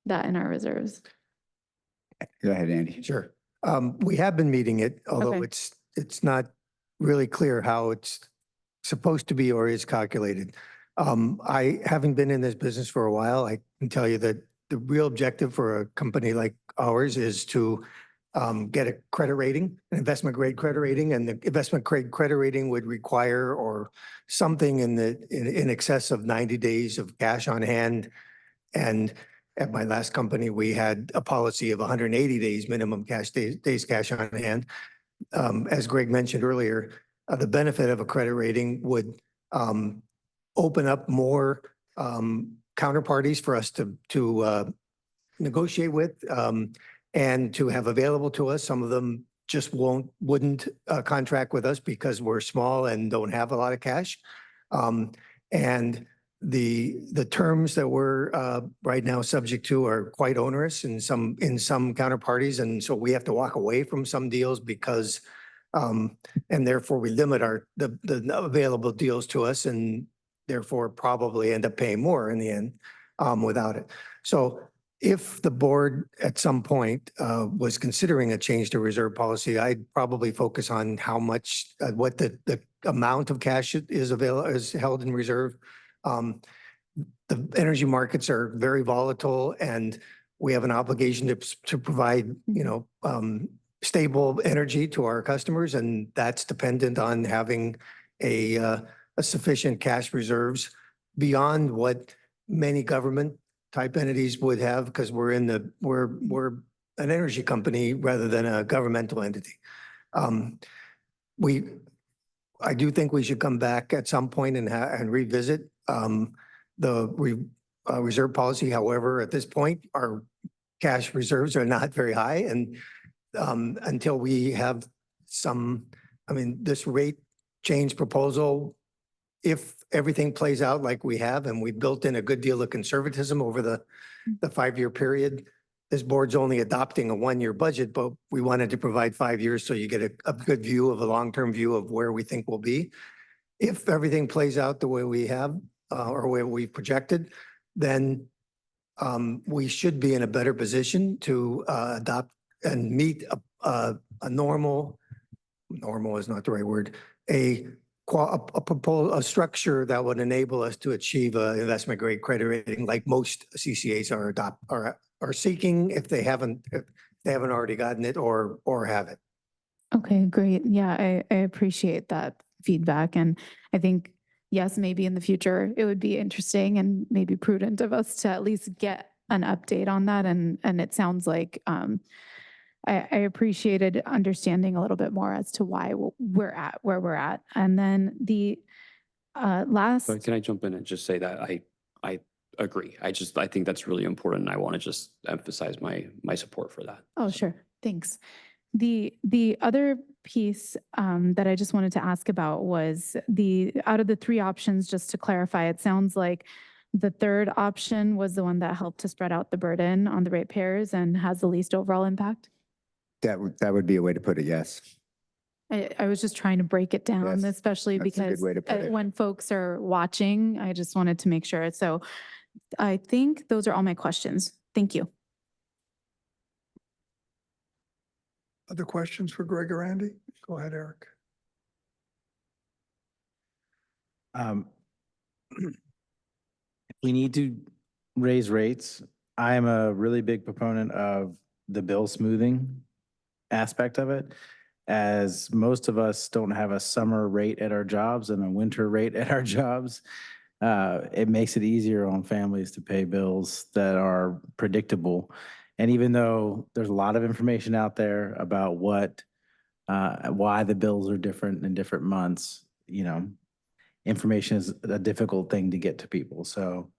that in our reserves. Go ahead, Andy. Sure. We have been meeting it, although Okay. it's not really clear how it's supposed to be or is calculated. I, having been in this business for a while, I can tell you that the real objective for a company like ours is to get a credit rating, an investment grade credit rating, and the investment grade credit rating would require or something in excess of 90 days of cash on hand. And at my last company, we had a policy of 180 days minimum days cash on hand. As Greg mentioned earlier, the benefit of a credit rating would open up more counterparties for us to negotiate with and to have available to us. Some of them just wouldn't contract with us because we're small and don't have a lot of cash. And the terms that we're right now subject to are quite onerous in some counterparties. And so we have to walk away from some deals because and therefore we limit the available deals to us and therefore probably end up paying more in the end without it. So if the board at some point was considering a change to reserve policy, I'd probably focus on how much, what the amount of cash is held in reserve. The energy markets are very volatile and we have an obligation to provide, stable energy to our customers, and that's dependent on having a sufficient cash reserves beyond what many government type entities would have, because we're an energy company rather than a governmental entity. I do think we should come back at some point and revisit the reserve policy. However, at this point, our cash reserves are not very high, and until we have this rate change proposal, if everything plays out like we have, and we built in a good deal of conservatism over the 5-year period, this board's only adopting a 1-year budget, but we wanted to provide 5 years so you get a good view of a long-term view of where we think we'll be. If everything plays out the way we have or where we projected, then we should be in a better position to adopt and meet a normal is not the right word, a structure that would enable us to achieve an investment grade credit rating like most CCAs are seeking if they haven't already gotten it or have it. Okay, great. Yeah, I appreciate that feedback. And I think, yes, maybe in the future, it would be interesting and maybe prudent of us to at least get an update on that. And it sounds like I appreciated understanding a little bit more as to why we're at where we're at. And then the last. But can I jump in and just say that I agree. I think that's really important. And I want to just emphasize my support for that. Oh, sure. Thanks. The other piece that I just wanted to ask about was out of the 3 options, just to clarify, it sounds like the third option was the one that helped to spread out the burden on the ratepayers and has the least overall impact. That would be a way to put it, yes. I was just trying to break it down, Yes, especially that's a good because way to put it. when folks are watching, I just wanted to make sure. So I think those are all my questions. Thank you. Other questions for Greg or Andy? Go ahead, Eric. If we need to raise rates, I am a really big proponent of the bill smoothing aspect of it, as most of us don't have a summer rate at our jobs and a winter rate at our jobs. It makes it easier on families to pay bills that are predictable. And even though there's a lot of information out there about why the bills are different in different months, information is a difficult thing to get to people. So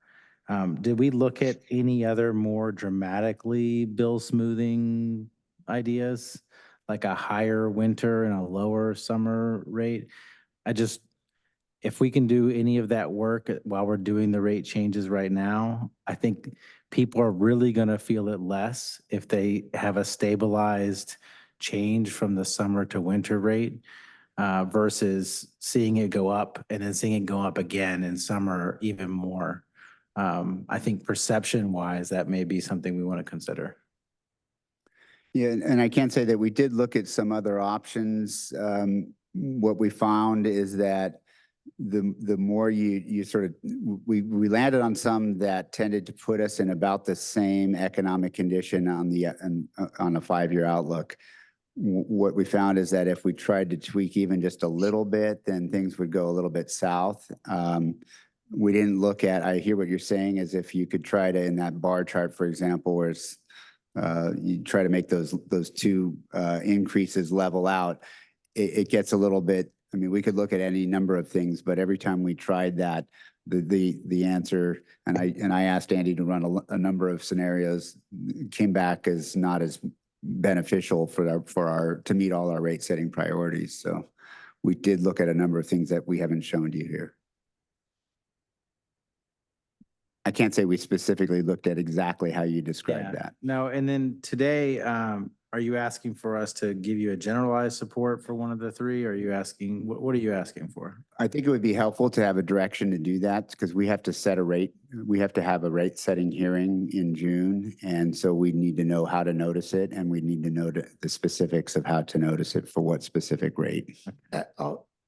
did we look at any other more dramatically bill smoothing ideas, like a higher winter and a lower summer rate? If we can do any of that work while we're doing the rate changes right now, I think people are really going to feel it less if they have a stabilized change from the summer to winter rate versus seeing it go up and then seeing it go up again in summer even more. I think perception wise, that may be something we want to consider. Yeah, and I can't say that we did look at some other options. What we found is that the more you sort of, we landed on some that tended to put us in about the same economic condition on a 5-year outlook. What we found is that if we tried to tweak even just a little bit, then things would go a little bit south. We didn't look at, I hear what you're saying, is if you could try to, in that bar chart, for example, where it's, you try to make those two increases level out, it gets a little bit, I mean, we could look at any number of things, but every time we tried that, the answer, and I asked Andy to run a number of scenarios, came back as not as beneficial to meet all our rate setting priorities. So we did look at a number of things that we haven't shown you here. I can't say we specifically looked at exactly how you described that. No, and then today, are you asking for us to give you a generalized support for one of the three? Or are you asking, what are you asking for? I think it would be helpful to have a direction to do that because we have to set a rate. We have to have a rate setting hearing in June. And so we need to know how to notice it, and we need to know the specifics of how to notice it for what specific rate.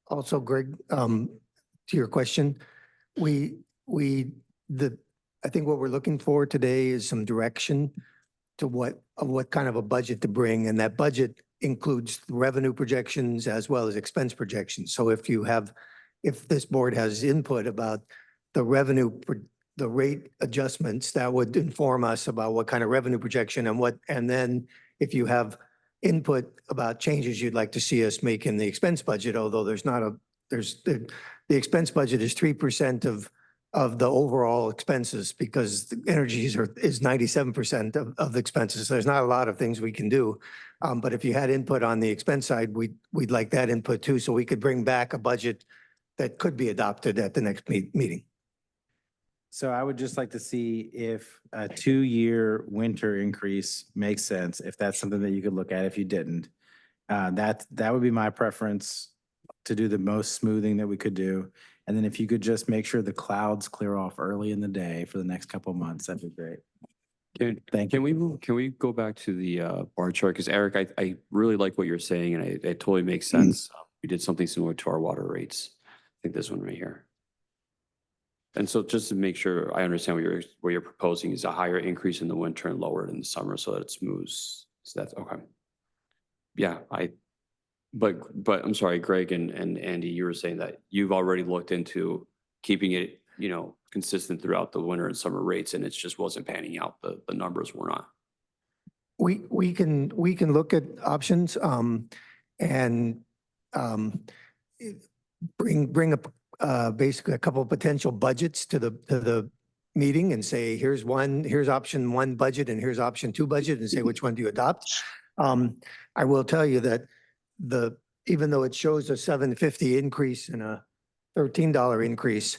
Also, Greg, to your question, I think what we're looking for today is some direction to what kind of a budget to bring. And that budget includes revenue projections as well as expense projections. So if this board has input about the rate adjustments, that would inform us about what kind of revenue projection and then if you have input about changes you'd like to see us make in the expense budget, although the expense budget is 3% of the overall expenses because the energy is 97% of the expenses. So there's not a lot of things we can do. But if you had input on the expense side, we'd like that input too, so we could bring back a budget that could be adopted at the next meeting. So I would just like to see if a 2-year winter increase makes sense, if that's something that you could look at. If you didn't, that would be my preference to do the most smoothing that we could do. And then if you could just make sure the clouds clear off early in the day for the next couple of months, that'd be great. Can we go back to the bar chart? Because Eric, I really like what you're saying, and it totally makes sense. We did something similar to our water rates. I think this one right here. And so just to make sure I understand what you're proposing is a higher increase in the winter and lower in the summer so that it smooths. So that's okay. Yeah, but I'm sorry, Greg and Andy, you were saying that you've already looked into keeping it, consistent throughout the winter and summer rates, and it just wasn't panning out. The numbers were not. We can look at options and bring up basically a couple of potential budgets to the meeting and say, here's option 1 budget and here's option 2 budget, and say which one do you adopt. I will tell you that even though it shows a $7.50 increase and a $13 increase,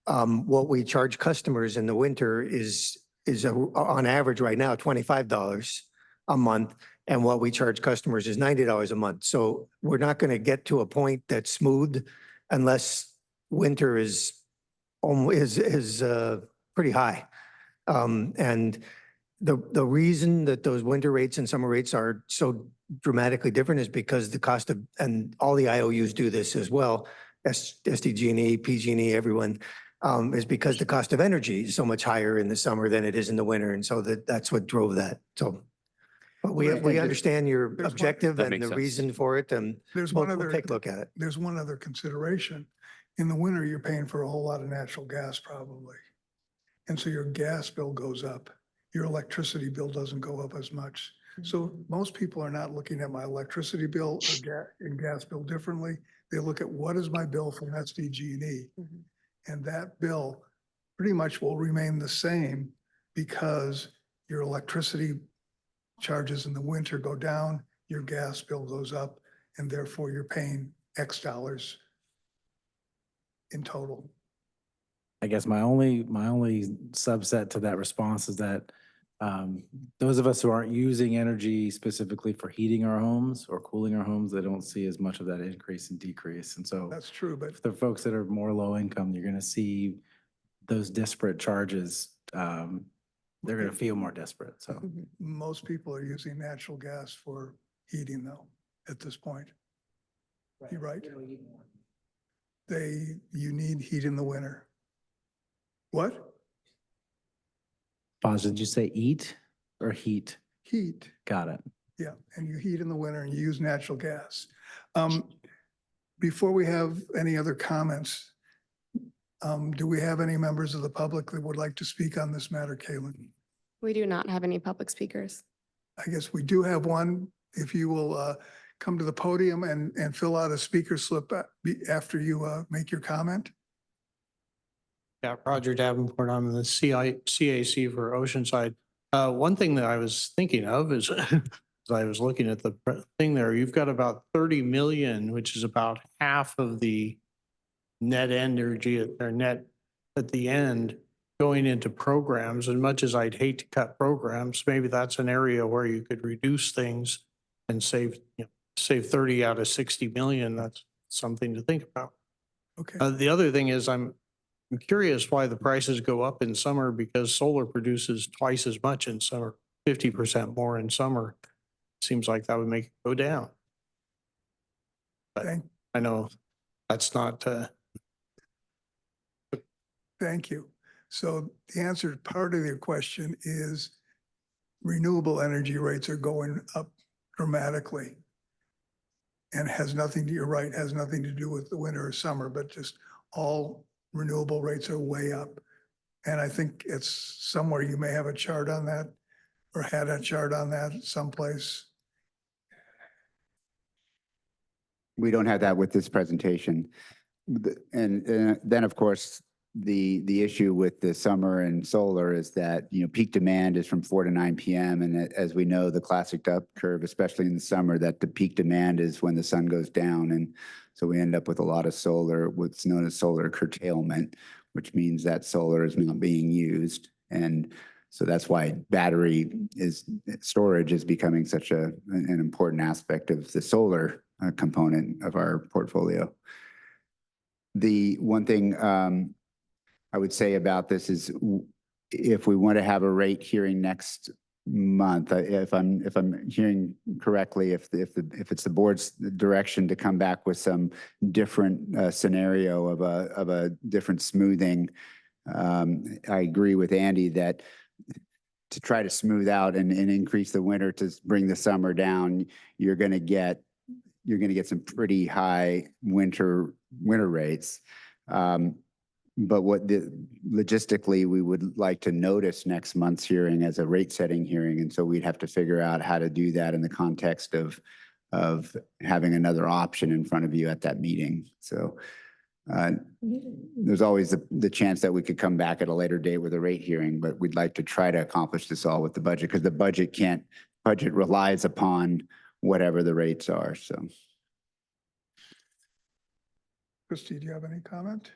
what we charge customers in the winter is on average right now $25 a month, and what we charge customers is $90 a month. So we're not going to get to a point that's smooth unless winter is pretty high. And the reason that those winter rates and summer rates are so dramatically different is because the cost of, and all the IOUs do this as well, SDG&E, PG&E, everyone, is because the cost of energy is so much higher in the summer than it is in the winter. And so that's what drove that. So, but we understand your objective and the reason for it, and we'll take a look at it. There's one other consideration. In the winter, you're paying for a whole lot of natural gas probably. And so your gas bill goes up. Your electricity bill doesn't go up as much. So most people are not looking at my electricity bill and gas bill differently. They look at what is my bill from SDG&E. And that bill pretty much will remain the same because your electricity charges in the winter go down, your gas bill goes up, and therefore you're paying X dollars in total. I guess my only subset to that response is that Those of us who aren't using energy specifically for heating our homes or cooling our homes, they don't see as much of that increase and decrease. And so That's true, but if the folks that are more low income, you're going to see those disparate charges. They're going to feel more desperate. So most people are using natural gas for heating though, at this point. You're right. You need heat in the winter. What? Fonz, did you say eat or heat? Heat. Got it. Yeah, and you heat in the winter and you use natural gas. Before we have any other comments, do we have any members of the public that would like to speak on this matter, Kaylin? We do not have any public speakers. I guess we do have one. If you will come to the podium and fill out a speaker slip after you make your comment. Yeah, Roger Davenport, I'm the CAC for Oceanside. One thing that I was thinking of is, as I was looking at the thing there, you've got about 30 million, which is about half of the net energy or net at the end going into programs. As much as I'd hate to cut programs, maybe that's an area where you could reduce things and save 30 out of 60 million. That's something to think about. Okay. The other thing is I'm curious why the prices go up in summer, because solar produces twice as much in summer, 50% more in summer. Seems like that would make it go down. But I know that's not. Thank you. So the answer to part of your question is renewable energy rates are going up dramatically. And has nothing, you're right, has nothing to do with the winter or summer, but just all renewable rates are way up. And I think it's somewhere you may have a chart on that or had a chart on that someplace. We don't have that with this presentation. And then, of course, the issue with the summer and solar is that, you know, peak demand is from 4 to 9 p.m. And as we know, the classic up curve, especially in the summer, that the peak demand is when the sun goes down. And so we end up with a lot of solar, what's known as solar curtailment, which means that solar is not being used. And so that's why battery storage is becoming such an important aspect of the solar component of our portfolio. The one thing I would say about this is if we want to have a rate hearing next month, if I'm hearing correctly, if it's the board's direction to come back with some different scenario of a different smoothing, I agree with Andy that to try to smooth out and increase the winter to bring the summer down, you're going to get some pretty high winter rates. But logistically, we would like to notice next month's hearing as a rate setting hearing. And so we'd have to figure out how to do that in the context of having another option in front of you at that meeting. So there's always the chance that we could come back at a later date with a rate hearing, but we'd like to try to accomplish this all with the budget, because the budget relies upon whatever the rates are. So. Christy, do you have any comment?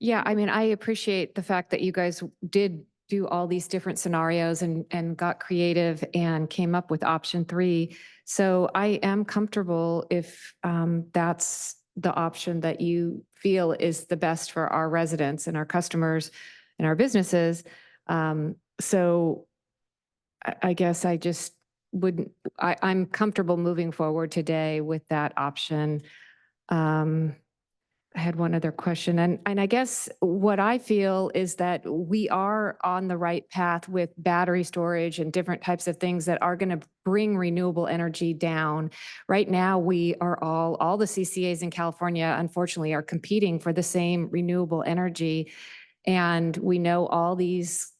Yeah, I mean, I appreciate the fact that you guys did do all these different scenarios and got creative and came up with option 3. So I am comfortable if that's the option that you feel is the best for our residents and our customers and our businesses. So I guess I just wouldn't, I'm comfortable moving forward today with that option. I had one other question, and I guess what I feel is that we are on the right path with battery storage and different types of things that are going to bring renewable energy down. Right now, we are all the CCAs in California, unfortunately, are competing for the same renewable energy. And we know all these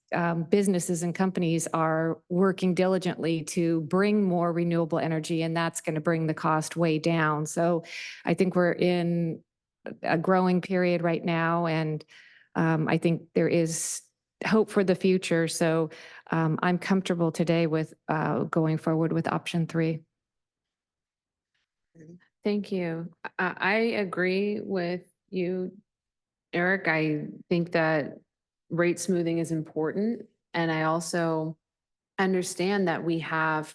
businesses and companies are working diligently to bring more renewable energy, and that's going to bring the cost way down. So I think we're in a growing period right now, and I think there is hope for the future. So I'm comfortable today with going forward with option 3. Thank you. I agree with you, Eric. I think that rate smoothing is important. And I also understand that we have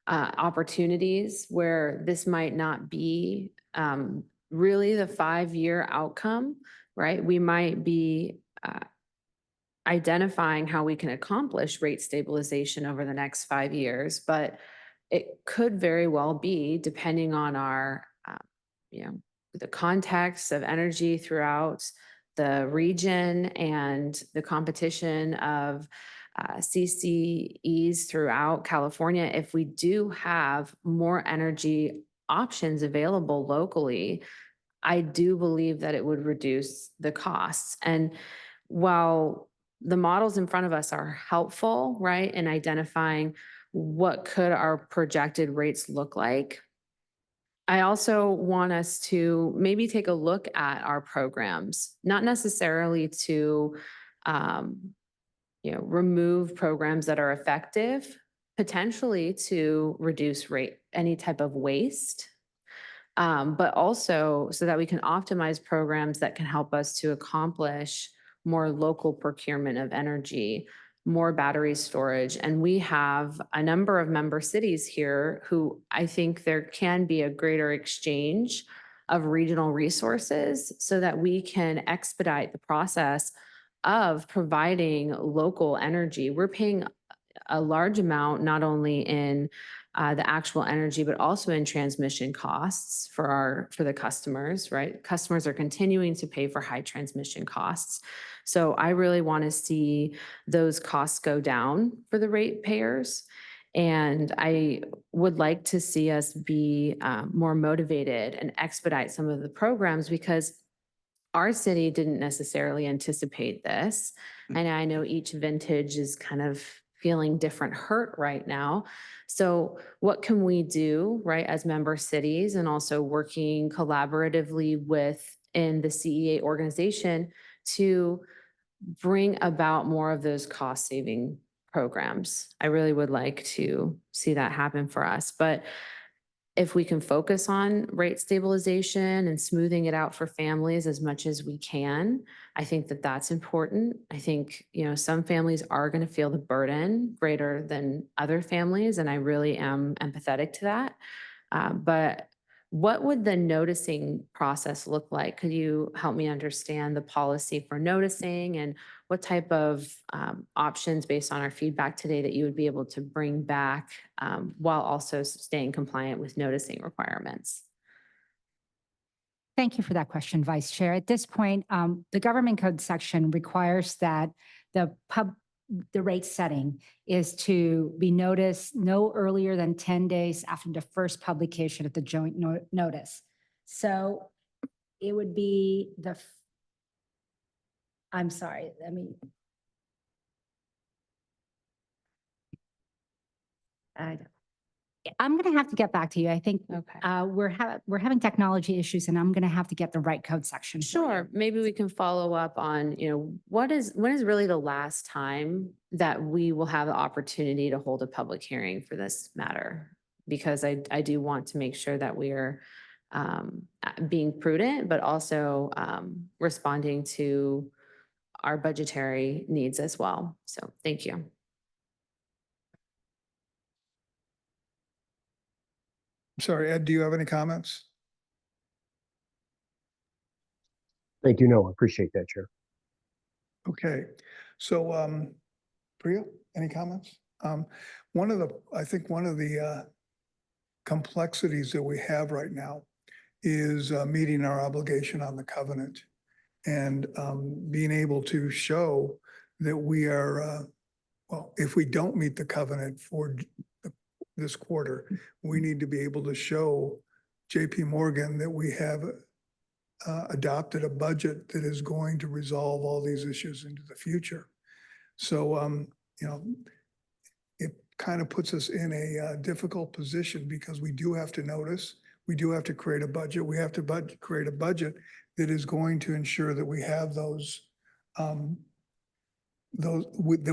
opportunities where this might not be really the 5-year outcome, right? We might be identifying how we can accomplish rate stabilization over the next 5 years, but it could very well be, depending on our, the context of energy throughout the region and the competition of CCEs throughout California. If we do have more energy options available locally, I do believe that it would reduce the costs. And while the models in front of us are helpful, right, in identifying what could our projected rates look like, I also want us to maybe take a look at our programs, not necessarily to, remove programs that are effective, potentially to reduce any type of waste, but also so that we can optimize programs that can help us to accomplish more local procurement of energy, more battery storage. And we have a number of member cities here who I think there can be a greater exchange of regional resources so that we can expedite the process of providing local energy. We're paying a large amount, not only in the actual energy, but also in transmission costs for the customers, right? Customers are continuing to pay for high transmission costs. So I really want to see those costs go down for the ratepayers. And I would like to see us be more motivated and expedite some of the programs, because our city didn't necessarily anticipate this. And I know each vintage is kind of feeling different hurt right now. So what can we do, right, as member cities, and also working collaboratively within the CEA organization to bring about more of those cost saving programs? I really would like to see that happen for us. But if we can focus on rate stabilization and smoothing it out for families as much as we can, I think that that's important. I think, some families are going to feel the burden greater than other families, and I really am empathetic to that. But what would the noticing process look like? Could you help me understand the policy for noticing, and what type of options based on our feedback today that you would be able to bring back while also staying compliant with noticing requirements? Thank you for that question, Vice Chair. At this point, the government code section requires that the rate setting is to be noticed no earlier than 10 days after the first publication of the joint notice. So it would be I'm sorry, I'm going to have to get back to you. I think we're having technology issues, and I'm going to have to get the right code section. Sure. Maybe we can follow up on, when is really the last time that we will have the opportunity to hold a public hearing for this matter? Because I do want to make sure that we are being prudent, but also responding to our budgetary needs as well. So thank you. Sorry, Ed, do you have any comments? Thank you. No, I appreciate that, Chair. Okay, so Priya, any comments? I think one of the complexities that we have right now is meeting our obligation on the covenant, and being able to show that we are, well, if we don't meet the covenant for this quarter, we need to be able to show JP Morgan that we have adopted a budget that is going to resolve all these issues into the future. So, it kind of puts us in a difficult position, because we do have to notice, we do have to create a budget, we have to create a budget that is going to ensure that we have that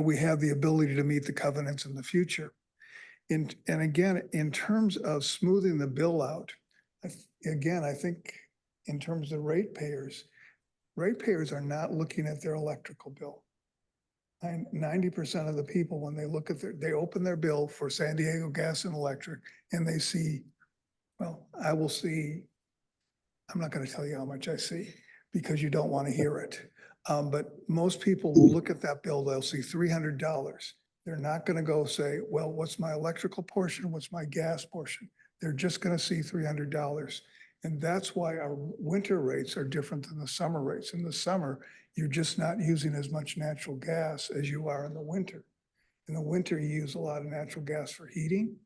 we have the ability to meet the covenants in the future. And again, in terms of smoothing the bill out, I think in terms of ratepayers are not looking at their electrical bill. 90% of the people, when they look at they open their bill for San Diego Gas and Electric and they see, well, I will see, I'm not going to tell you how much I see because you don't want to hear it. But most people will look at that bill, they'll see $300. They're not going to go say, well, what's my electrical portion? What's my gas portion? They're just going to see $300. And that's why our winter rates are different than the summer rates. In the summer, you're just not using as much natural gas as you are in the winter. In the winter, you use a lot of natural gas for heating,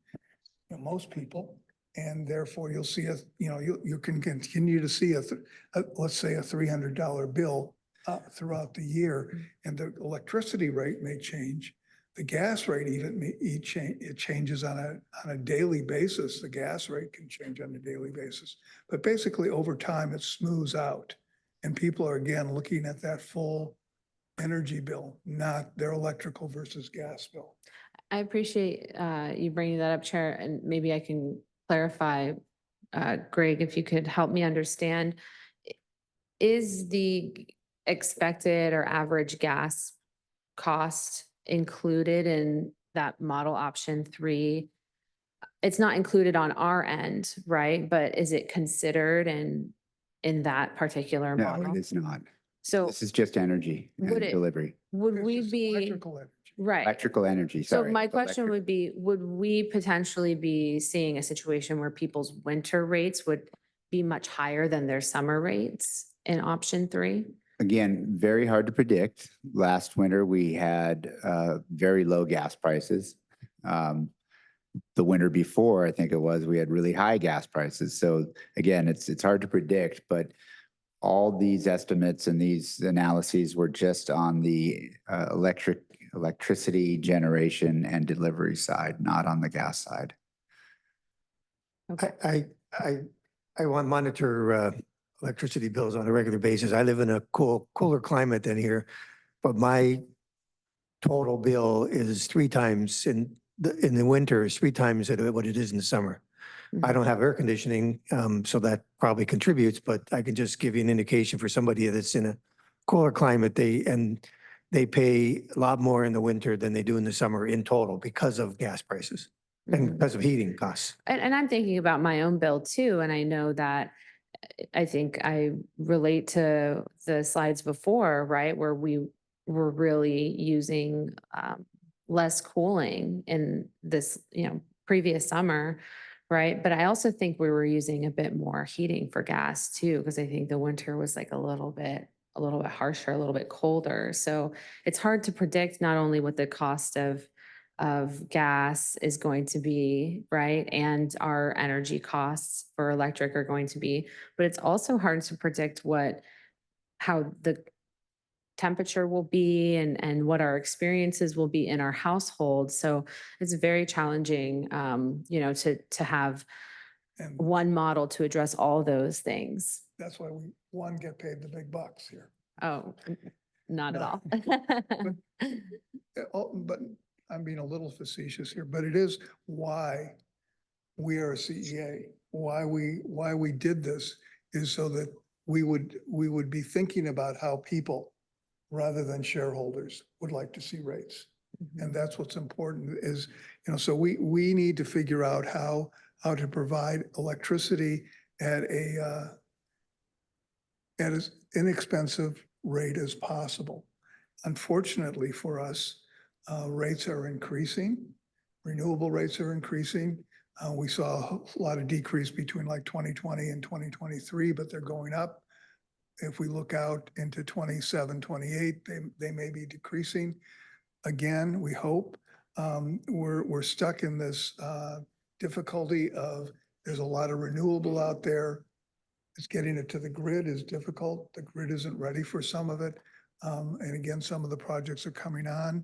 most people, and therefore you'll see you can continue to see let's say a $300 bill throughout the year, and the electricity rate may change. The gas rate it changes on a daily basis. The gas rate can change on a daily basis, but basically over time it smooths out, and people are again looking at that full energy bill, not their electrical versus gas bill. I appreciate you bringing that up, Chair, and maybe I can clarify, Greg, if you could help me understand. Is the expected or average gas cost included in that model option 3? It's not included on our end, right? But is it considered in that particular No, model? it is not. So This is just energy Would and it- delivery. would It's we just be, electrical energy. right? Electrical energy, So sorry. my question Electric- would be, would we potentially be seeing a situation where people's winter rates would be much higher than their summer rates in option 3? Again, very hard to predict. Last winter, we had very low gas prices. The winter before, I think it was, we had really high gas prices. So again, it's hard to predict, but all these estimates and these analyses were just on the electricity generation and delivery side, not on the gas side. I want monitor electricity bills on a regular basis. I live in a cooler climate than here, but my total bill is 3 times in the winter is 3 times what it is in the summer. I don't have air conditioning, so that probably contributes, but I can just give you an indication for somebody that's in a cooler climate, they pay a lot more in the winter than they do in the summer in total because of gas prices and because of heating costs. And I'm thinking about my own bill too, and I know that I think I relate to the slides before, right, where we were really using less cooling in this, previous summer, right? But I also think we were using a bit more heating for gas too, because I think the winter was like a little bit harsher, a little bit colder. So it's hard to predict not only what the cost of gas is going to be, right? And our energy costs for electric are going to be, but it's also hard to predict how the temperature will be and what our experiences will be in our household. So it's very challenging, to have And one model to address all those things. that's why we, get paid the big bucks here. Oh, not at No. all. But I'm being a little facetious here, but it is why we are a CEA. Why we did this is so that we would be thinking about how people, rather than shareholders, would like to see rates. And that's what's important is, so we need to figure out how to provide electricity at as inexpensive rate as possible. Unfortunately for us, rates are increasing. Renewable rates are increasing. We saw a lot of decrease between like 2020 and 2023, but they're going up. If we look out into 27, 28, they may be decreasing. Again, we hope. We're stuck in this difficulty of there's a lot of renewable out there. It's getting it to the grid is difficult. The grid isn't ready for some of it. And again, some of the projects are coming on.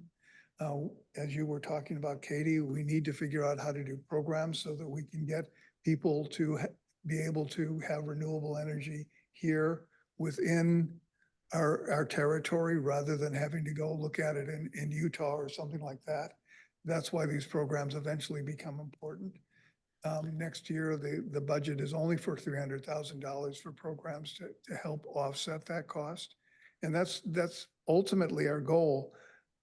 As you were talking about, Katie, we need to figure out how to do programs so that we can get people to be able to have renewable energy here within our territory rather than having to go look at it in Utah or something like that. That's why these programs eventually become important. Next year, the budget is only for $300,000 for programs to help offset that cost. And that's ultimately our goal.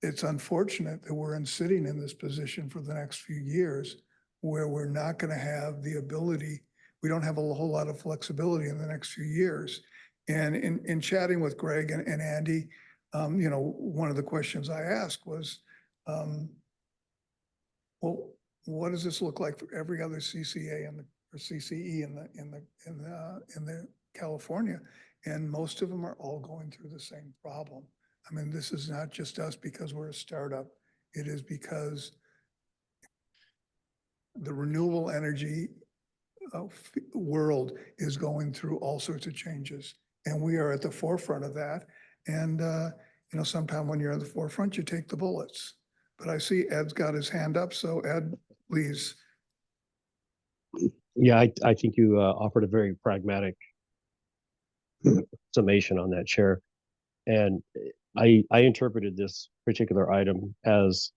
it's unfortunate that we're sitting in this position for the next few years where we're not going to have the ability, we don't have a whole lot of flexibility in the next few years. And in chatting with Greg and Andy, one of the questions I asked was, well, what does this look like for every other CCA or CCE in the California? And most of them are all going through the same problem. I mean, this is not just us because we're a startup. It is because the renewable energy world is going through all sorts of changes. And we are at the forefront of that. And, sometime when you're at the forefront, you take the bullets. But I see Ed's got his hand up. So Ed, please. Yeah, I think you offered a very pragmatic summation on that, Chair. And I interpreted this particular item as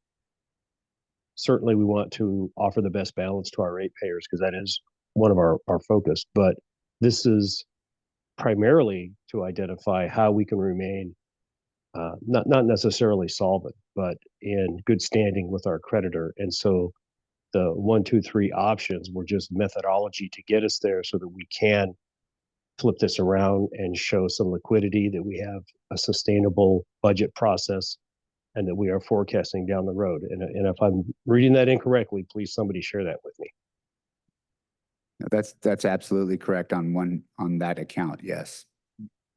certainly we want to offer the best balance to our ratepayers because that is one of our focus. But this is primarily to identify how we can remain not necessarily solvent, but in good standing with our creditor. And so the 1, 2, 3 options were just methodology to get us there so that we can flip this around and show some liquidity, that we have a sustainable budget process, and that we are forecasting down the road. And if I'm reading that incorrectly, please somebody share that with me. That's absolutely correct on that account. Yes,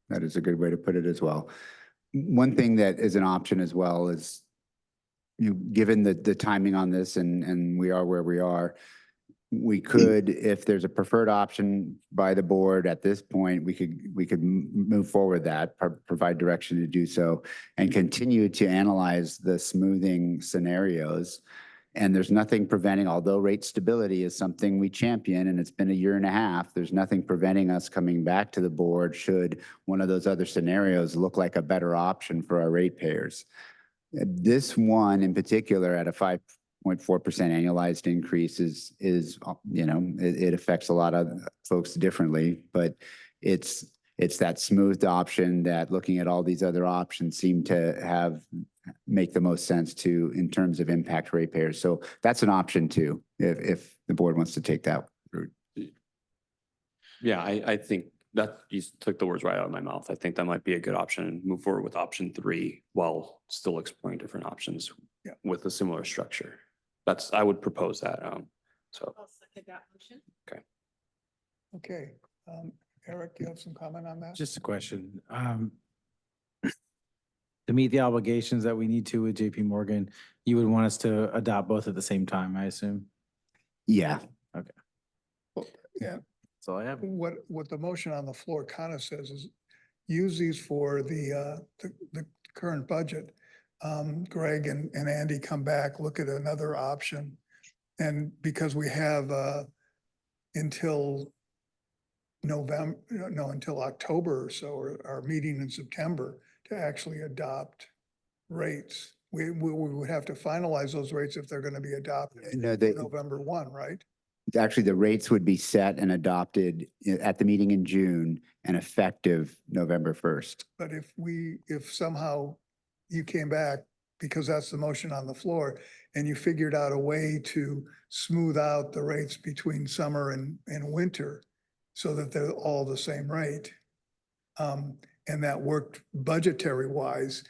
that is a good way to put it as well. One thing that is an option as well is, given the timing on this and we are where we are, we could, if there's a preferred option by the board at this point, we could move forward that, provide direction to do so, and continue to analyze the smoothing scenarios. And there's nothing preventing, although rate stability is something we champion, and it's been 1.5 years, there's nothing preventing us coming back to the board should one of those other scenarios look like a better option for our ratepayers. This one in particular at a 5.4% annualized increase is it affects a lot of folks differently, but it's that smoothed option that looking at all these other options seem to make the most sense in terms of impact ratepayers. So that's an option too, if the board wants to take that route. Yeah, I think that you took the words right out of my mouth. I think that might be a good option and move forward with option 3 while still exploring different options with a similar structure. I would propose that. So. I'll second that motion. Okay. Okay. Eric, you have some comment on that? Just a question. To meet the obligations that we need to with JP Morgan, you would want us to adopt both at the same time, I assume? Yeah. Okay. Well, yeah. That's all I have. What the motion on the floor kind of says is use these for the current budget. Greg and Andy come back, look at another option. And because we have until until October or so, or our meeting in September to actually adopt rates. We would have to finalize those rates if they're going to be adopted November 1, right? Actually, the rates would be set and adopted at the meeting in June and effective November 1st. But if somehow you came back, because that's the motion on the floor, and you figured out a way to smooth out the rates between summer and winter so that they're all the same rate, and that worked budgetary wise,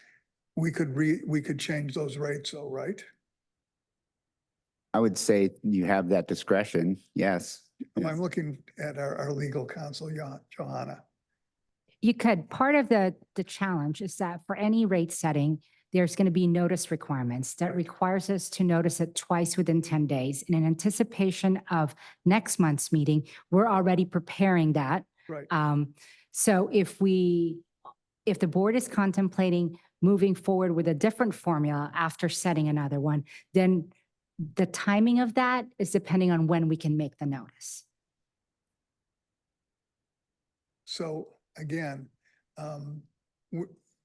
we could change those rates, though, right? I would say you have that discretion, yes. I'm looking at our legal counsel, Johanna. You could, part of the challenge is that for any rate setting, there's going to be notice requirements that requires us to notice it twice within 10 days. And in anticipation of next month's meeting, we're already preparing that. Right. So if the board is contemplating moving forward with a different formula after setting another one, then the timing of that is depending on when we can make the notice. So again,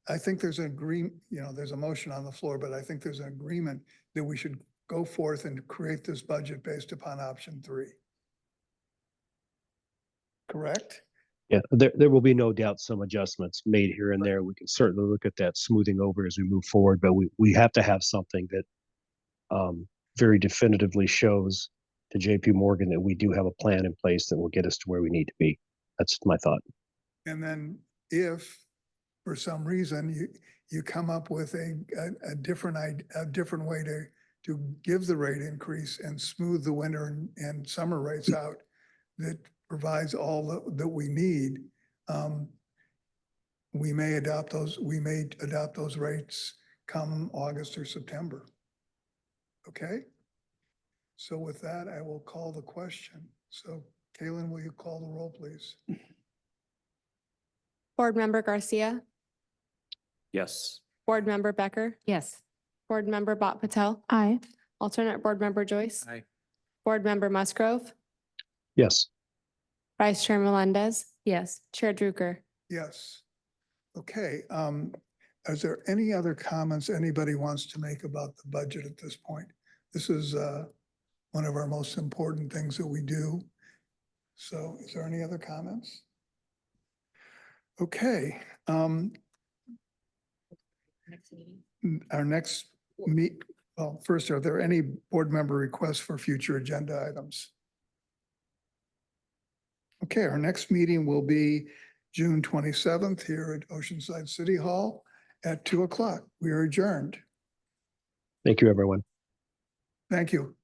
I think there's an agreement, there's a motion on the floor, but I think there's an agreement that we should go forth and create this budget based upon option 3. Correct? Yeah, there will be no doubt some adjustments made here and there. We can certainly look at that smoothing over as we move forward, but we have to have something that very definitively shows to JP Morgan that we do have a plan in place that will get us to where we need to be. That's my thought. And then if for some reason you come up with a different way to give the rate increase and smooth the winter and summer rates out that provides all that we need, we may adopt those rates come August or September. Okay? So with that, I will call the question. So Kaylin, will you call the roll, please? Board Member Garcia, Yes. Board Member Becker, Yes. Board Member Bot Patel, Aye. Alternate Board Member Joyce, Aye. Board Member Musgrove, Yes. Vice Chair Melendez, Yes. Chair Druker. Yes. Okay. Is there any other comments anybody wants to make about the budget at this point? This is one of our most important things that we do. So is there any other comments? Okay. Our next well, first, are there any board member requests for future agenda items? Okay, our next meeting will be June 27th here at Oceanside City Hall at 2 o'clock. We are adjourned. Thank you, everyone. Thank you.